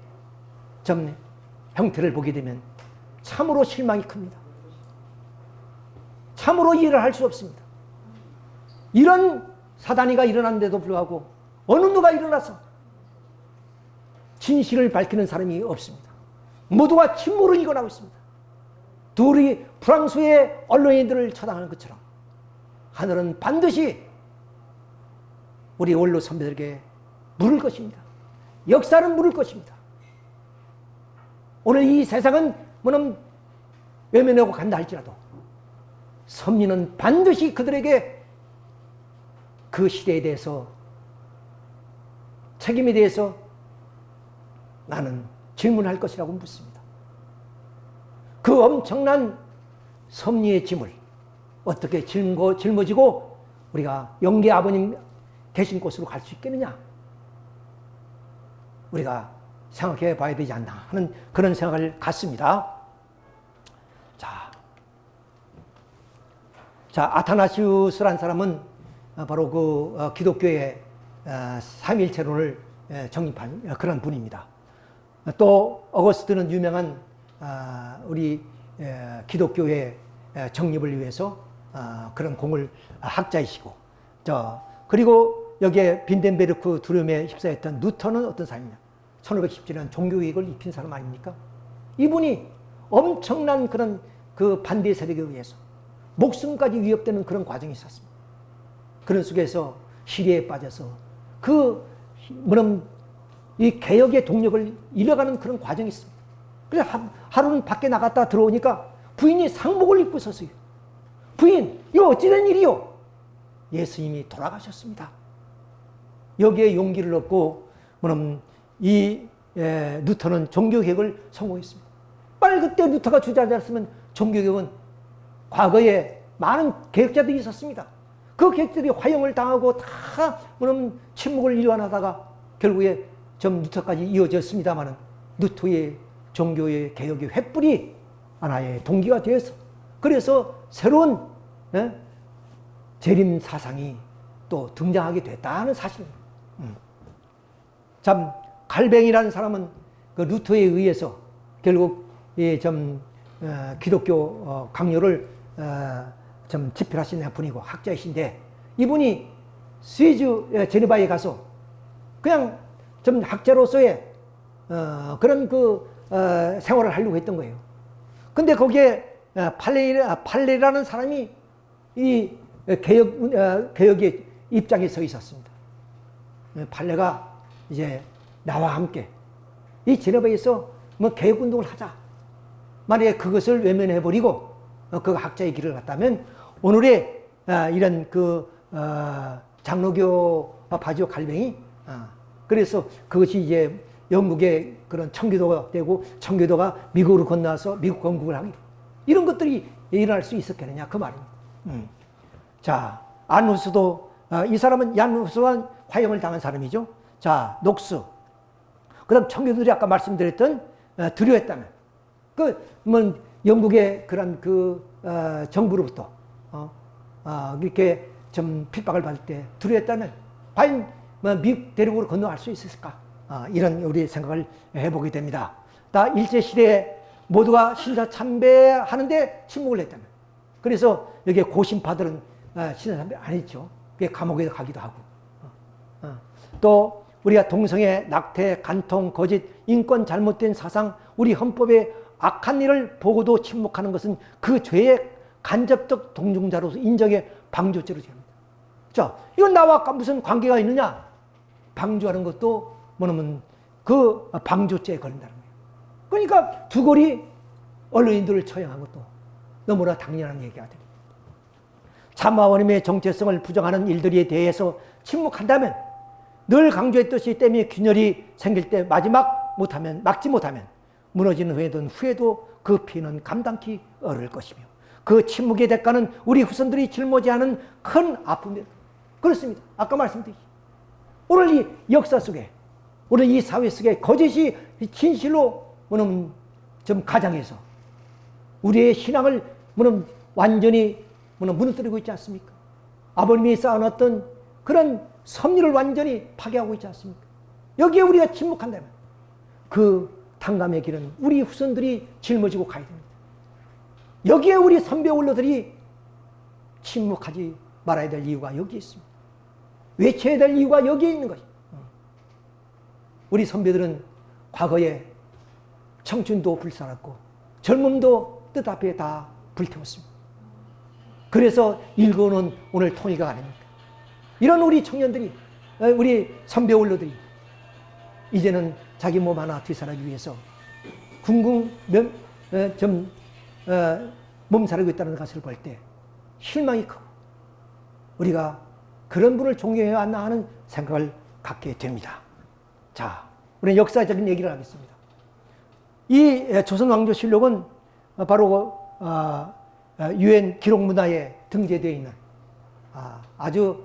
좀 형태를 보게 되면 참으로 실망이 큽니다. 참으로 이해를 할 수 없습니다. 이런 사단이가 일어났는데도 불구하고 어느 누가 일어나서 진실을 밝히는 사람이 없습니다. 모두가 침묵을 이겨나고 있습니다. 둘이 프랑스의 언론인들을 처단하는 것처럼 하늘은 반드시 우리 원로 선배들에게 물을 것입니다. 역사는 물을 것입니다. 오늘 이 세상은 뭐는 외면하고 간다 할지라도 섭리는 반드시 그들에게 그 시대에 대해서 책임에 대해서 나는 질문할 것이라고 묻습니다. 그 엄청난 섭리의 짐을 어떻게 짊어지고 우리가 영계 아버님 계신 곳으로 갈 수 있겠느냐, 우리가 생각해 봐야 되지 않나 하는 그런 생각을 갖습니다. 자, 아타나시우스란 사람은 바로 그 기독교의 삼일체론을 정립한 그런 분입니다. 또 어거스트는 유명한 우리 기독교의 정립을 위해서 그런 공을 학자이시고, 그리고 여기에 빈덴베르크 두려움에 휩싸였던 루터는 어떤 사람이냐? 1517년 종교개혁을 입힌 사람 아닙니까? 이분이 엄청난 그런 그 반대 세력에 의해서 목숨까지 위협되는 그런 과정이 있었습니다. 그런 속에서 시리에 빠져서 이 개혁의 동력을 잃어가는 그런 과정이 있습니다. 그래서 하루는 밖에 나갔다 들어오니까 부인이 상복을 입고 있었어요. 부인, 이거 어찌된 일이요? 예수님이 돌아가셨습니다. 여기에 용기를 얻고 이 루터는 종교개혁을 성공했습니다. 빨리 그때 루터가 주저하지 않았으면 종교개혁은 과거에 많은 개혁자들이 있었습니다. 그 개혁자들이 화형을 당하고 다 침묵을 일환하다가 결국에 좀 루터까지 이어졌습니다마는 루터의 종교의 개혁의 횃불이 하나의 동기가 되어서 그래서 새로운 재림 사상이 또 등장하게 됐다는 사실입니다. 참 갈뱅이라는 사람은 그 루터에 의해서 결국 기독교 강요를 좀 집필하신 분이고 학자이신데, 이분이 스위즈 제네바에 가서 그냥 좀 학자로서의 그런 생활을 하려고 했던 거예요. 근데 거기에 팔레라는 사람이 이 개혁의 입장에 서 있었습니다. 팔레가 이제 나와 함께 이 제네바에서 뭐 개혁 운동을 하자. 만약에 그것을 외면해버리고 그 학자의 길을 갔다면 오늘의 이런 장로교 바지오 갈뱅이 그래서 그것이 이제 영국의 그런 청교도가 되고 청교도가 미국으로 건너와서 미국 건국을 하기 이런 것들이 일어날 수 있었겠느냐 그 말입니다. 자, 안후스도 이 사람은 얀후스와 화형을 당한 사람이죠. 자, 녹스 그다음 청교도들이 아까 말씀드렸던 두려워했다면 영국의 그런 정부로부터 이렇게 좀 핍박을 받을 때 두려워했다면 과연 미국 대륙으로 건너갈 수 있었을까? 이런 우리 생각을 해보게 됩니다. 다 일제시대에 모두가 신사참배하는데 침묵을 했다면 그래서 여기 고심파들은 신사참배 안 했죠. 그게 감옥에 가기도 하고 또 우리가 동성애, 낙태, 간통, 거짓, 인권 잘못된 사상 우리 헌법에 악한 일을 보고도 침묵하는 것은 그 죄의 간접적 동중자로서 인정의 방조죄로 됩니다. 자, 이건 나와 무슨 관계가 있느냐? 방조하는 것도 뭐냐면 그 방조죄에 걸린다는 거예요. 그러니까 두골이 언론인들을 처형한 것도 너무나 당연한 얘기가 됩니다. 참화원님의 정체성을 부정하는 일들에 대해서 침묵한다면 늘 강조했듯이 댐이 균열이 생길 때 막지 못하면 무너지는 후에도 그 피는 감당기 어려울 것이며 그 침묵의 대가는 우리 후손들이 짊어지는 큰 아픔입니다. 그렇습니다. 아까 말씀드렸죠. 오늘 이 역사 속에 오늘 이 사회 속에 거짓이 진실로 좀 가장해서 우리의 신앙을 완전히 무너뜨리고 있지 않습니까? 아버님이 쌓아놨던 그런 섭리를 완전히 파괴하고 있지 않습니까? 여기에 우리가 침묵한다면 그 탕감의 길은 우리 후손들이 짊어지고 가야 됩니다. 여기에 우리 선배 원로들이 침묵하지 말아야 될 이유가 여기에 있습니다. 외쳐야 될 이유가 여기에 있는 것입니다. 우리 선배들은 과거에 청춘도 불살았고 젊음도 뜻 앞에 다 불태웠습니다. 그래서 일궈놓은 오늘 통일가 아닙니까? 이런 우리 청년들이 우리 선배 원로들이 이제는 자기 몸 하나 뒤살아기 위해서 몸살하고 있다는 것을 볼 때 실망이 크고 우리가 그런 분을 존경해왔나 하는 생각을 갖게 됩니다. 자, 우리는 역사적인 얘기를 하겠습니다. 이 조선왕조실록은 바로 유엔 기록문화에 등재되어 있는 아주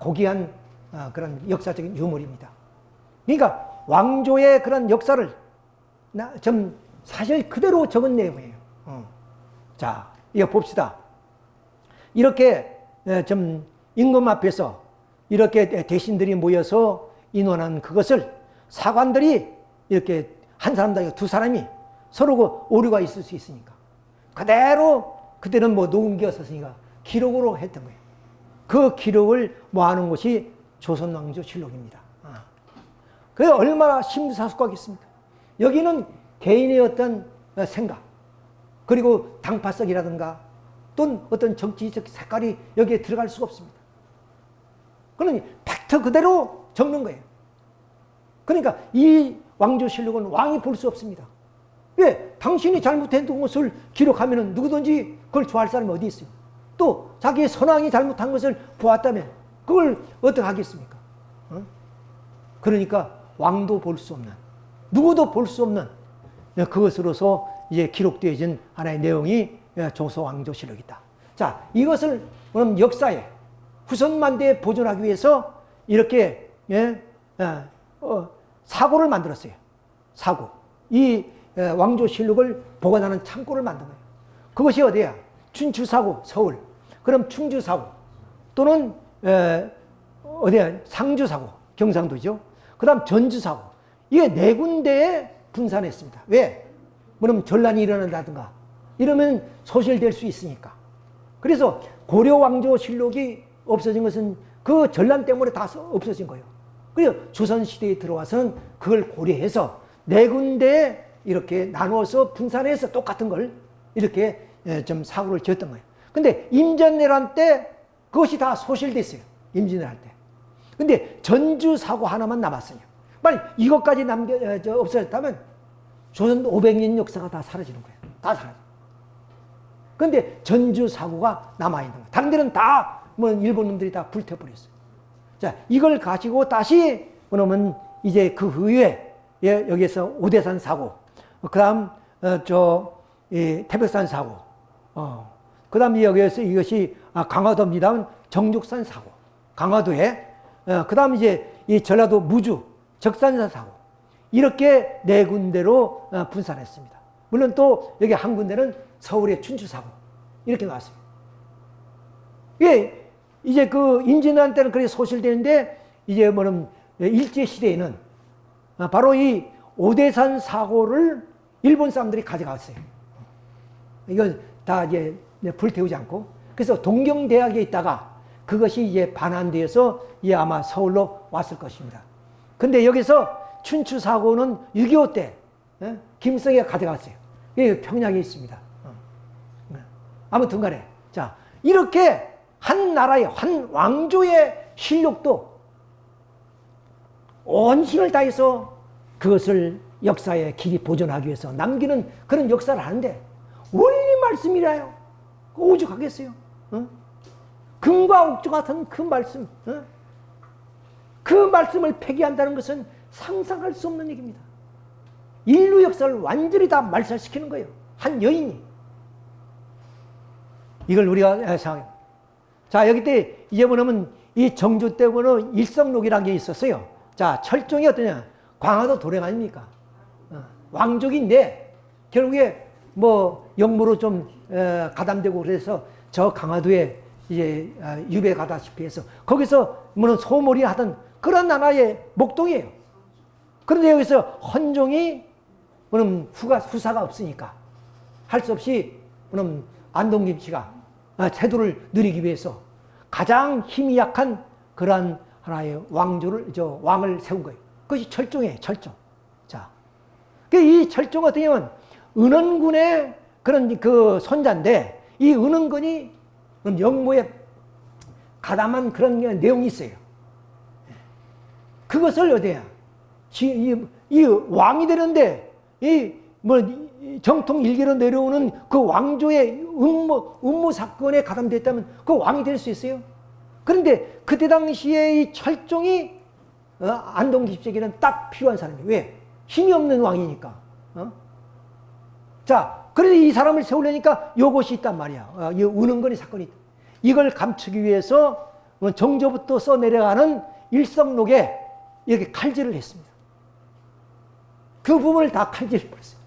고귀한 그런 역사적인 유물입니다. 그러니까 왕조의 그런 역사를 좀 사실 그대로 적은 내용이에요. 자, 이거 봅시다. 이렇게 좀 임금 앞에서 이렇게 대신들이 모여서 인원한 그것을 사관들이 이렇게 한 사람당 두 사람이 서로 그 오류가 있을 수 있으니까 그때는 뭐 녹음기였었으니까 기록으로 했던 거예요. 그 기록을 모아놓은 것이 조선왕조실록입니다. 그게 얼마나 심사숙고하겠습니까? 여기는 개인의 어떤 생각 그리고 당파성이라든가 또는 어떤 정치적 색깔이 여기에 들어갈 수가 없습니다. 그러니 팩트 그대로 적는 거예요. 그러니까 이 왕조실록은 왕이 볼 수 없습니다. 왜? 당신이 잘못했던 것을 기록하면 누구든지 그걸 좋아할 사람이 어디 있어요? 또 자기의 선왕이 잘못한 것을 보았다면 그걸 어떻게 하겠습니까? 그러니까 왕도 볼 수 없는 누구도 볼 수 없는 그것으로서 이제 기록되어진 하나의 내용이 조선왕조실록이다. 자, 이것을 그럼 역사에 후손만대에 보존하기 위해서 이렇게 사고를 만들었어요. 사고. 이 왕조실록을 보관하는 창고를 만든 거예요. 그것이 어디야? 춘추사고, 서울. 그럼 충주사고 또는 어디야? 상주사고, 경상도죠. 그 다음 전주사고. 이게 네 군데에 분산했습니다. 왜? 뭐냐면 전란이 일어난다든가 이러면 소실될 수 있으니까. 그래서 고려왕조실록이 없어진 것은 그 전란 때문에 다 없어진 거예요. 그래서 조선시대에 들어와서는 그걸 고려해서 네 군데에 이렇게 나누어서 분산해서 똑같은 걸 이렇게 좀 사고를 지었던 거예요. 근데 임진왜란 때 그것이 다 소실됐어요. 임진왜란 때. 근데 전주 사고 하나만 남았어요. 만약 이것까지 없어졌다면 조선 500년 역사가 다 사라지는 거예요. 다 사라져. 근데 전주 사고가 남아있는 거예요. 다른 데는 다 뭐 일본 놈들이 다 불태워버렸어요. 자, 이걸 가지고 다시 그러면 이제 그 후에 여기에서 오대산 사고, 그 다음 태백산 사고, 그 다음 여기에서 이것이 강화도입니다. 정족산 사고, 강화도에, 그 다음 이제 이 전라도 무주 적산사 사고, 이렇게 네 군데로 분산했습니다. 물론 또 여기 한 군데는 서울의 춘추 사고 이렇게 나왔습니다. 이게 이제 그 임진왜란 때는 그렇게 소실되는데 이제 뭐는 일제 시대에는 바로 이 오대산 사고를 일본 사람들이 가져갔어요. 이건 다 이제 불태우지 않고, 그래서 동경대학에 있다가 그것이 이제 반환되어서 이제 아마 서울로 왔을 것입니다. 근데 여기서 춘추 사고는 6.25 때 김성애가 가져갔어요. 이게 평양에 있습니다. 아무튼 간에 자, 이렇게 한 나라의 한 왕조의 실력도 온 힘을 다해서 그것을 역사에 길이 보존하기 위해서 남기는 그런 역사를 하는데 원리 말씀이라요. 오죽하겠어요? 금과 옥조 같은 그 말씀, 그 말씀을 폐기한다는 것은 상상할 수 없는 얘기입니다. 인류 역사를 완전히 다 말살시키는 거예요. 한 여인이. 이걸 우리가 생각해요. 자, 여기 때 이제 뭐냐면 이 정조 때는 일성록이라는 게 있었어요. 자, 철종이 어떠냐? 광화도 도령 아닙니까? 왕족인데 결국에 뭐 역무로 좀 가담되고 그래서 저 강화도에 이제 유배 가다시피 해서 거기서 뭐는 소몰이 하던 그런 하나의 목동이에요. 그런데 여기서 헌종이 뭐는 후사가 없으니까 할 수 없이 뭐는 안동김 씨가 태도를 누리기 위해서 가장 힘이 약한 그러한 하나의 왕을 세운 거예요. 그것이 철종이에요, 철종. 자, 이 철종 같은 경우는 은원군의 그런 그 손자인데 이 은원군이 영모에 가담한 그런 내용이 있어요. 그것을 어디야? 이 왕이 되는데 정통 일기로 내려오는 그 왕조의 음모 사건에 가담됐다면 그 왕이 될 수 있어요? 그런데 그때 당시에 이 철종이 안동깁식에는 딱 필요한 사람이에요. 왜? 힘이 없는 왕이니까. 자, 그런데 이 사람을 세우려니까 요것이 있단 말이야. 이 은흥건의 사건이 있다. 이걸 감추기 위해서 정조부터 써내려가는 일성록에 이렇게 칼질을 했습니다. 그 부분을 다 칼질을 했어요.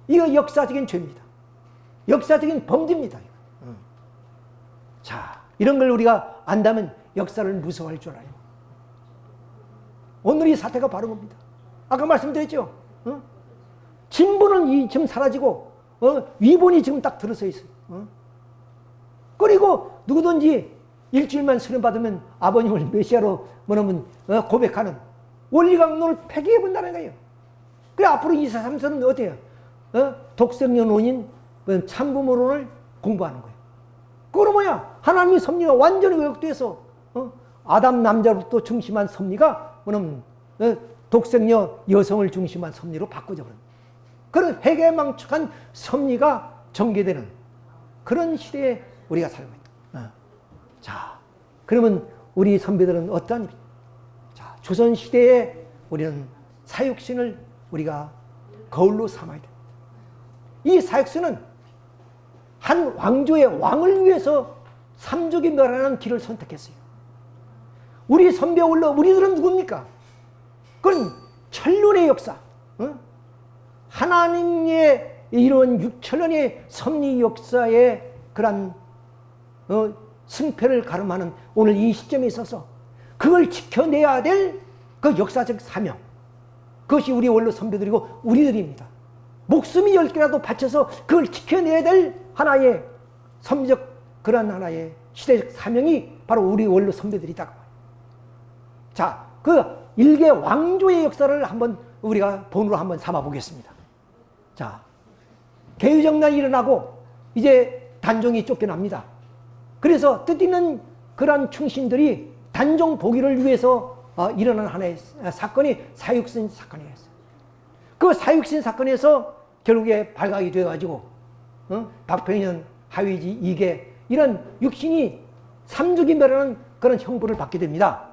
이거 역사적인 죄입니다. 역사적인 범죄입니다. 자, 이런 걸 우리가 안다면 역사를 무서워할 줄 알아요. 오늘 이 사태가 바로 겁니다. 아까 말씀드렸죠. 진보는 지금 사라지고 위본이 지금 딱 들어서 있어요. 그리고 누구든지 일주일만 수련 받으면 아버님을 메시아로 고백하는 원리강론을 폐기해본다는 거예요. 그래 앞으로 2사 3사는 어때요? 독생연원인 참부모론을 공부하는 거예요. 그거는 뭐야? 하나님의 섭리가 완전히 왜곡돼서 아담 남자로부터 중심한 섭리가 독생녀 여성을 중심한 섭리로 바꿔져 버립니다. 그런 회개망측한 섭리가 전개되는 그런 시대에 우리가 살고 있다. 자, 그러면 우리 선배들은 어떠한 일이냐? 자, 조선 시대에 우리는 사육신을 우리가 거울로 삼아야 됩니다. 이 사육신은 한 왕조의 왕을 위해서 삼족이 멸하는 길을 선택했어요. 우리 선배 올라 우리들은 누굽니까? 그건 천년의 역사, 하나님의 이런 6천년의 섭리 역사의 그런 승패를 가름하는 오늘 이 시점에 있어서 그걸 지켜내야 될 그 역사적 사명, 그것이 우리 원로 선배들이고 우리들입니다. 목숨이 10개라도 바쳐서 그걸 지켜내야 될 하나의 섭리적 그런 하나의 시대적 사명이 바로 우리 원로 선배들이다. 자, 그 일개 왕조의 역사를 한번 우리가 본으로 한번 삼아 보겠습니다. 자, 개유정난이 일어나고 이제 단종이 쫓겨납니다. 그래서 뜻있는 그러한 충신들이 단종 복위를 위해서 일어난 하나의 사건이 사육신 사건이었어요. 그 사육신 사건에서 결국에 발각이 되어가지고 박평현, 하위지, 이계 이런 육신이 삼죽임이라는 그런 형벌을 받게 됩니다.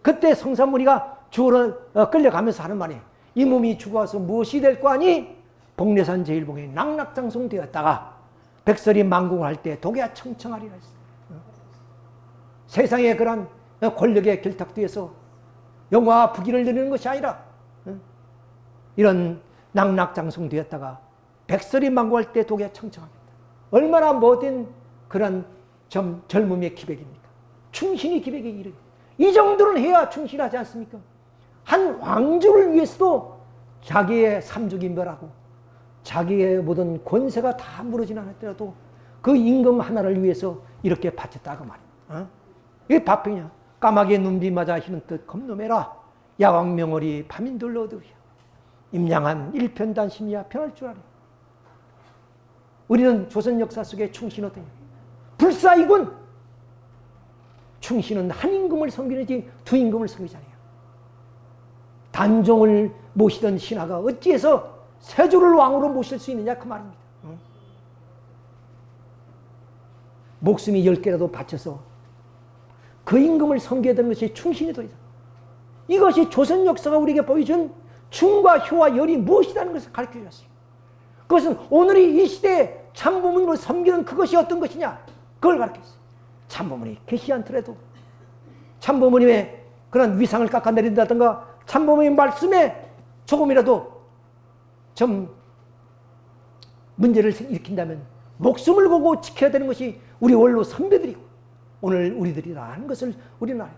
그때 성산문이가 주로 끌려가면서 하는 말이에요. 이 몸이 죽어서 무엇이 될 거 아니? 복례산 제일봉에 낙낙장송되었다가 백설이 만국을 할 때 독야 청청하리라 했어요. 세상의 그런 권력의 결탁뒤에서 영화와 부귀를 누리는 것이 아니라 이런 낙낙장송되었다가 백설이 만국할 때 독야 청청합니다. 얼마나 못된 그런 젊음의 기백입니까? 충신이 기백에 이르게 이 정도는 해야 충실하지 않습니까? 한 왕조를 위해서도 자기의 삼죽임별하고 자기의 모든 권세가 다 무너지나 하더라도 그 임금 하나를 위해서 이렇게 바쳤다고 말이야. 이게 박평이야. 까마귀의 눈비 맞아 희는 뜻 겁놈해라. 야왕명월이 밤인들로 얻으리야. 임양한 일편단심이야 편할 줄 알아. 우리는 조선 역사 속에 충신 어떠냐? 불사이군. 충신은 한 임금을 섬기는지 두 임금을 섬기잖아요. 단종을 모시던 신하가 어찌해서 세조를 왕으로 모실 수 있느냐 그 말입니다. 목숨이 10개라도 바쳐서 그 임금을 섬겨야 되는 것이 충신이 도리다. 이것이 조선 역사가 우리에게 보여준 충과 효와 열이 무엇이라는 것을 가르쳐 주었어요. 그것은 오늘의 이 시대에 참부모님을 섬기는 그것이 어떤 것이냐 그걸 가르쳤어요. 참부모님이 계시지 않더라도 참부모님의 그런 위상을 깎아내린다든가 참부모님 말씀에 조금이라도 좀 문제를 일으킨다면 목숨을 걸고 지켜야 되는 것이 우리 원로 선배들이고 오늘 우리들이라는 것을 우리는 알아요.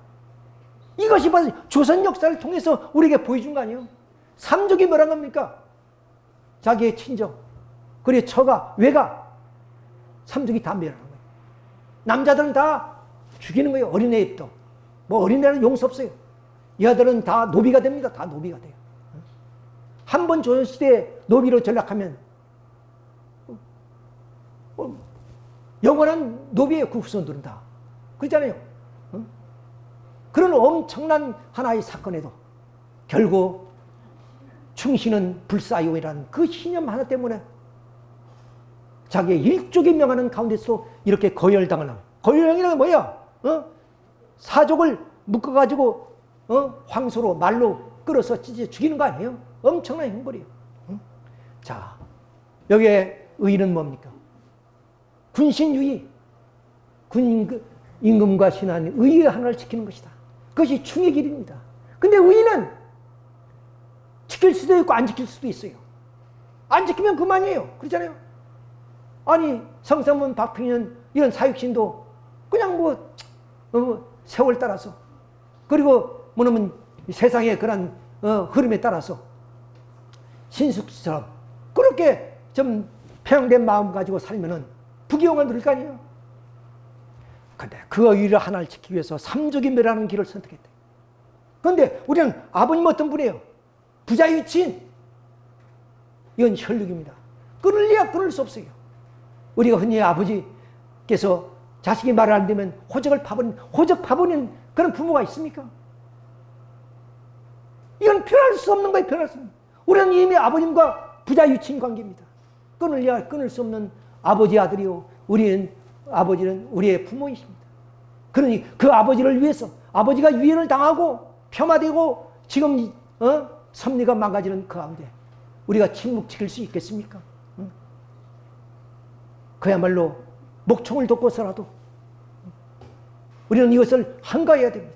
이것이 바로 조선 역사를 통해서 우리에게 보여준 거 아니에요. 삼족이 뭐란 겁니까? 자기의 친정, 그리고 처가, 외가, 삼족이 다 멸하는 거예요. 남자들은 다 죽이는 거예요. 어린애 입도. 뭐 어린애는 용서 없어요. 여자들은 다 노비가 됩니다. 다 노비가 돼요. 한 번 조선시대에 노비로 전락하면 영원한 노비의 그 후손들은 다 그렇잖아요. 그런 엄청난 하나의 사건에도 결국 충신은 불사요이라는 그 신념 하나 때문에 자기의 일족이 명하는 가운데서 이렇게 거열당을 하고, 거열당이라는 게 뭐야? 사족을 묶어가지고 황소로 말로 끌어서 찢어 죽이는 거 아니에요? 엄청난 형벌이에요. 자, 여기에 의는 뭡니까? 군신유의, 군 임금과 신하는 의의 하나를 지키는 것이다. 그것이 충의 길입니다. 근데 의는 지킬 수도 있고 안 지킬 수도 있어요. 안 지키면 그만이에요. 그렇잖아요. 아니 성삼문, 박평년 이런 사육신도 그냥 세월 따라서 그리고 뭐냐면 세상의 그런 흐름에 따라서 신숙처럼 그렇게 좀 평양된 마음 가지고 살면은 부귀영화 누릴 거 아니에요. 근데 그 의를 하나를 지키기 위해서 삼족인멸하는 길을 선택했대. 그런데 우리는 아버님 어떤 분이에요? 부자유치인. 이건 혈육입니다. 끊을래야 끊을 수 없어요. 우리가 흔히 아버지께서 자식이 말을 안 되면 호적 파버리는 그런 부모가 있습니까? 이건 변할 수 없는 거예요. 변할 수 없는. 우리는 이미 아버님과 부자유치인 관계입니다. 끊을래야 끊을 수 없는 아버지 아들이요. 아버지는 우리의 부모이십니다. 그러니 그 아버지를 위해서 아버지가 유해를 당하고 폄하되고 지금 섭리가 망가지는 그 가운데 우리가 침묵 지킬 수 있겠습니까? 그야말로 목총을 돋고서라도 우리는 이것을 한가해야 됩니다.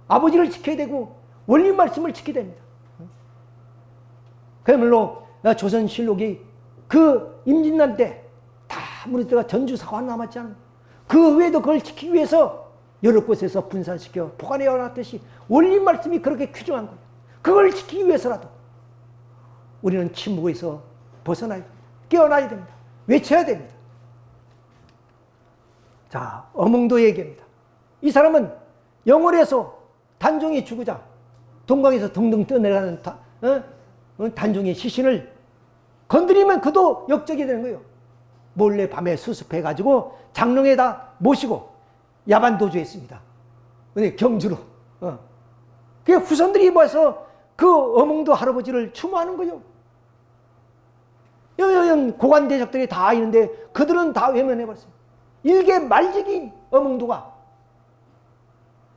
아버지를 지켜야 되고 원리 말씀을 지켜야 됩니다. 그야말로 조선실록이 그 임진난 때 다 무리들과 전주사관 남았지 않아요. 그 외에도 그걸 지키기 위해서 여러 곳에서 분산시켜 보관해 놨듯이 원리 말씀이 그렇게 규정한 거예요. 그걸 지키기 위해서라도 우리는 침묵에서 벗어나야 됩니다. 깨어나야 됩니다. 외쳐야 됩니다. 자, 어몽도 얘기합니다. 이 사람은 영월에서 단종이 죽으자 동강에서 덩덩 떠내려가는 단종의 시신을 건드리면 그도 역적이 되는 거예요. 몰래 밤에 수습해가지고 장롱에다 모시고 야반도주했습니다. 경주로. 그 후손들이 모여서 그 어몽도 할아버지를 추모하는 거죠. 고관대적들이 다 있는데 그들은 다 외면해버렸어요. 일개 말직인 어몽도가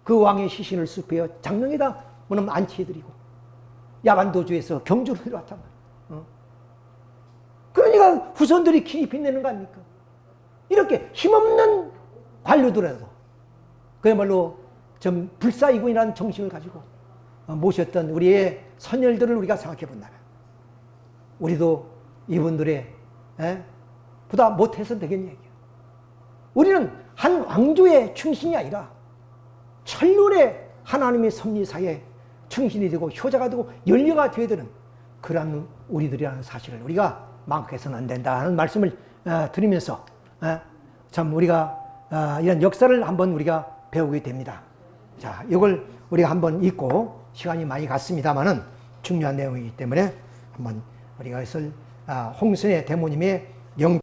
그 왕의 시신을 수습해서 장롱에다 안치해드리고 야반도주에서 경주로 내려왔단 말이에요. 그러니까 후손들이 기이 빛내는 거 아닙니까? 이렇게 힘없는 관료들에도 그야말로 좀 불사이군이라는 정신을 가지고 모셨던 우리의 선열들을 우리가 생각해 본다면 우리도 이분들의 보다 못해서 되겠냐 얘기예요. 우리는 한 왕조의 충신이 아니라 천륜의 하나님의 섭리사에 충신이 되고 효자가 되고 연료가 되어야 되는 그러한 우리들이라는 사실을 우리가 망각해서는 안 된다는 말씀을 드리면서 참 우리가 이런 역사를 한번 우리가 배우게 됩니다. 자, 이걸 우리가 한번 읽고 시간이 많이 갔습니다만은 중요한 내용이기 때문에 한번 우리가 이것을 홍순의 대모님의 영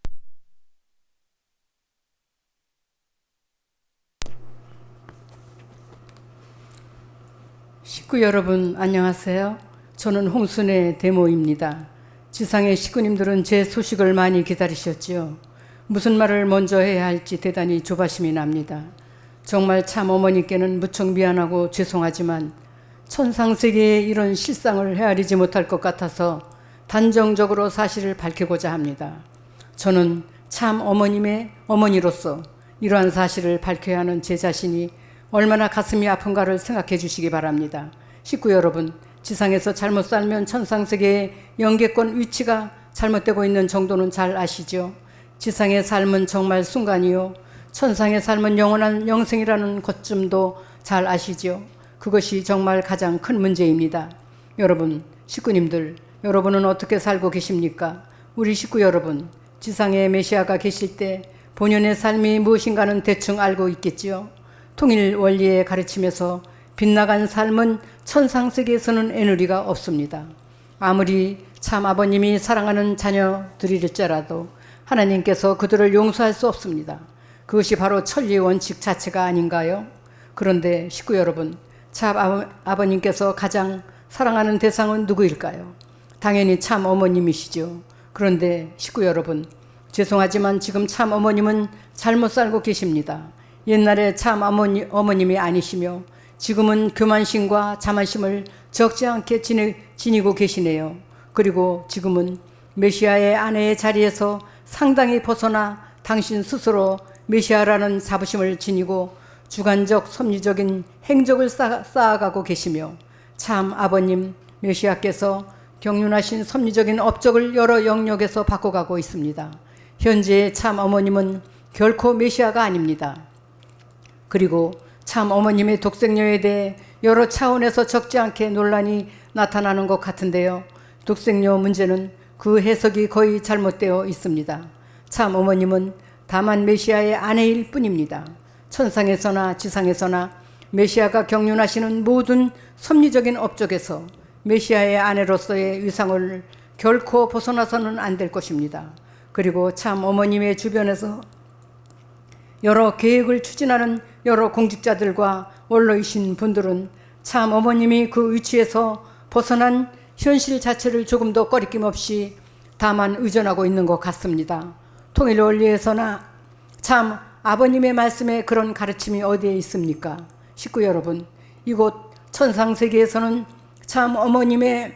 식구 여러분 안녕하세요. 저는 홍순의 대모입니다. 지상의 식구님들은 제 소식을 많이 기다리셨지요. 무슨 말을 먼저 해야 할지 대단히 조바심이 납니다. 정말 참 어머니께는 무척 미안하고 죄송하지만 천상세계에 이런 실상을 헤아리지 못할 것 같아서 단정적으로 사실을 밝히고자 합니다. 저는 참 어머님의 어머니로서 이러한 사실을 밝혀야 하는 제 자신이 얼마나 가슴이 아픈가를 생각해 주시기 바랍니다. 식구 여러분, 지상에서 잘못 살면 천상세계의 영계권 위치가 잘못되고 있는 정도는 잘 아시죠? 지상의 삶은 정말 순간이요. 천상의 삶은 영원한 영생이라는 것쯤도 잘 아시죠? 그것이 정말 가장 큰 문제입니다. 여러분, 식구님들, 여러분은 어떻게 살고 계십니까? 우리 식구 여러분, 지상에 메시아가 계실 때 본연의 삶이 무엇인가는 대충 알고 있겠지요? 통일 원리의 가르침에서 빗나간 삶은 천상세계에서는 애누리가 없습니다. 아무리 참 아버님이 사랑하는 자녀들일지라도 하나님께서 그들을 용서할 수 없습니다. 그것이 바로 천리의 원칙 자체가 아닌가요? 그런데 식구 여러분, 참 아버님께서 가장 사랑하는 대상은 누구일까요? 당연히 참 어머님이시죠. 그런데 식구 여러분, 죄송하지만 지금 참 어머님은 잘못 살고 계십니다. 옛날에 참 어머님이 아니시며 지금은 교만심과 자만심을 적지 않게 지니고 계시네요. 그리고 지금은 메시아의 아내의 자리에서 상당히 벗어나 당신 스스로 메시아라는 자부심을 지니고 주관적 섭리적인 행적을 쌓아가고 계시며 참 아버님 메시아께서 경륜하신 섭리적인 업적을 여러 영역에서 바꿔가고 있습니다. 현재의 참 어머님은 결코 메시아가 아닙니다. 그리고 참 어머님의 독생녀에 대해 여러 차원에서 적지 않게 논란이 나타나는 것 같은데요. 독생녀 문제는 그 해석이 거의 잘못되어 있습니다. 참 어머님은 다만 메시아의 아내일 뿐입니다. 천상에서나 지상에서나 메시아가 경륜하시는 모든 섭리적인 업적에서 메시아의 아내로서의 위상을 결코 벗어나서는 안 될 것입니다. 그리고 참 어머님의 주변에서 여러 계획을 추진하는 여러 공직자들과 원로이신 분들은 참 어머님이 그 위치에서 벗어난 현실 자체를 조금 더 꺼리낌 없이 다만 의존하고 있는 것 같습니다. 통일 원리에서나 참 아버님의 말씀에 그런 가르침이 어디에 있습니까? 식구 여러분, 이곳 천상세계에서는 참 어머님의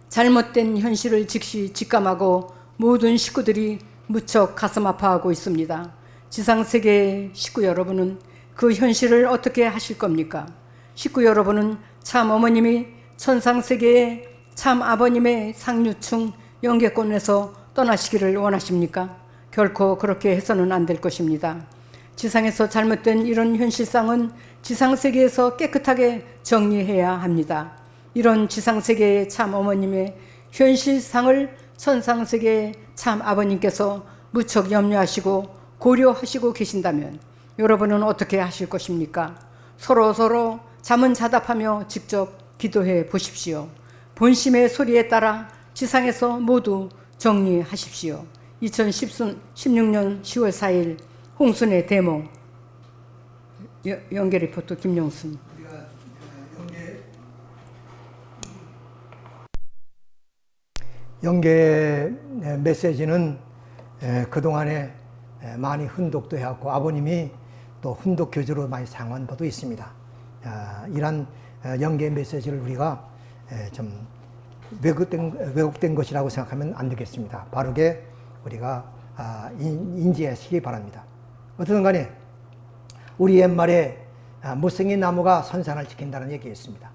잘못된 현실을 즉시 직감하고 모든 식구들이 무척 가슴 아파하고 있습니다. 지상세계의 식구 여러분은 그 현실을 어떻게 하실 겁니까? 식구 여러분은 참 어머님이 천상세계의 참 아버님의 상류층 영계권에서 떠나시기를 원하십니까? 결코 그렇게 해서는 안 될 것입니다. 지상에서 잘못된 이런 현실상은 지상세계에서 깨끗하게 정리해야 합니다. 이런 지상세계의 참 어머님의 현실상을 천상세계의 참 아버님께서 무척 염려하시고 고려하시고 계신다면 여러분은 어떻게 하실 것입니까? 서로 자문자답하며 직접 기도해 보십시오. 본심의 소리에 따라 지상에서 모두 정리하십시오. 2016년 10월 4일 홍순의 대모. 연계 리포터 김용순. 연계 메시지는 그동안에 많이 훈독도 해왔고 아버님이 또 훈독 교재로 많이 사용한 바도 있습니다. 이런 연계 메시지를 우리가 좀 왜곡된 것이라고 생각하면 안 되겠습니다. 바르게 우리가 인지하시기 바랍니다. 어쨌든 간에 우리 옛말에 못생긴 나무가 선산을 지킨다는 얘기가 있습니다.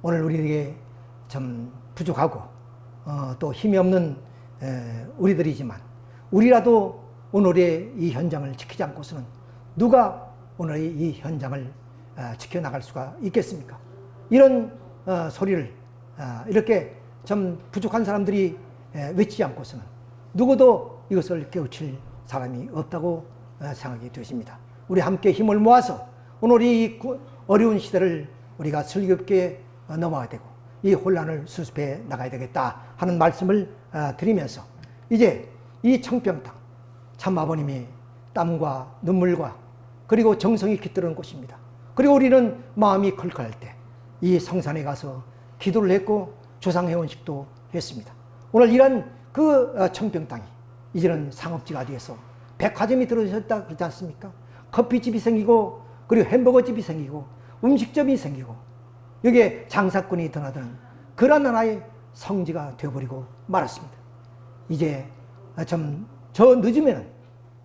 오늘 우리에게 좀 부족하고 또 힘이 없는 우리들이지만 우리라도 오늘의 이 현장을 지키지 않고서는 누가 오늘의 이 현장을 지켜나갈 수가 있겠습니까? 이런 소리를 이렇게 좀 부족한 사람들이 외치지 않고서는 누구도 이것을 깨우칠 사람이 없다고 생각이 되십니다. 우리 함께 힘을 모아서 오늘 이 어려운 시대를 우리가 슬기롭게 넘어가야 되고 이 혼란을 수습해 나가야 되겠다 하는 말씀을 드리면서 이제 이 청평 땅 참 아버님이 땀과 눈물과 그리고 정성이 깃드는 곳입니다. 그리고 우리는 마음이 컬컬할 때 이 성산에 가서 기도를 했고 조상회원식도 했습니다. 오늘 이런 그 청평 땅이 이제는 상업지가 돼서 백화점이 들어섰다 그러지 않습니까? 커피집이 생기고 그리고 햄버거집이 생기고 음식점이 생기고 여기에 장사꾼이 드나드는 그런 하나의 성지가 되어버리고 말았습니다. 이제 저 늦으면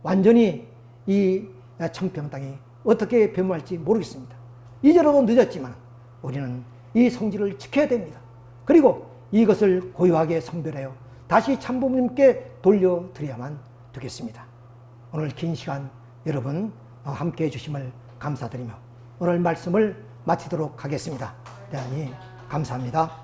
완전히 이 청평 땅이 어떻게 변모할지 모르겠습니다. 이제라도 늦었지만 우리는 이 성지를 지켜야 됩니다. 그리고 이것을 고요하게 성별하여 다시 참부모님께 돌려드려야만 되겠습니다. 오늘 긴 시간 여러분 함께해 주심을 감사드리며 오늘 말씀을 마치도록 하겠습니다. 대단히 감사합니다.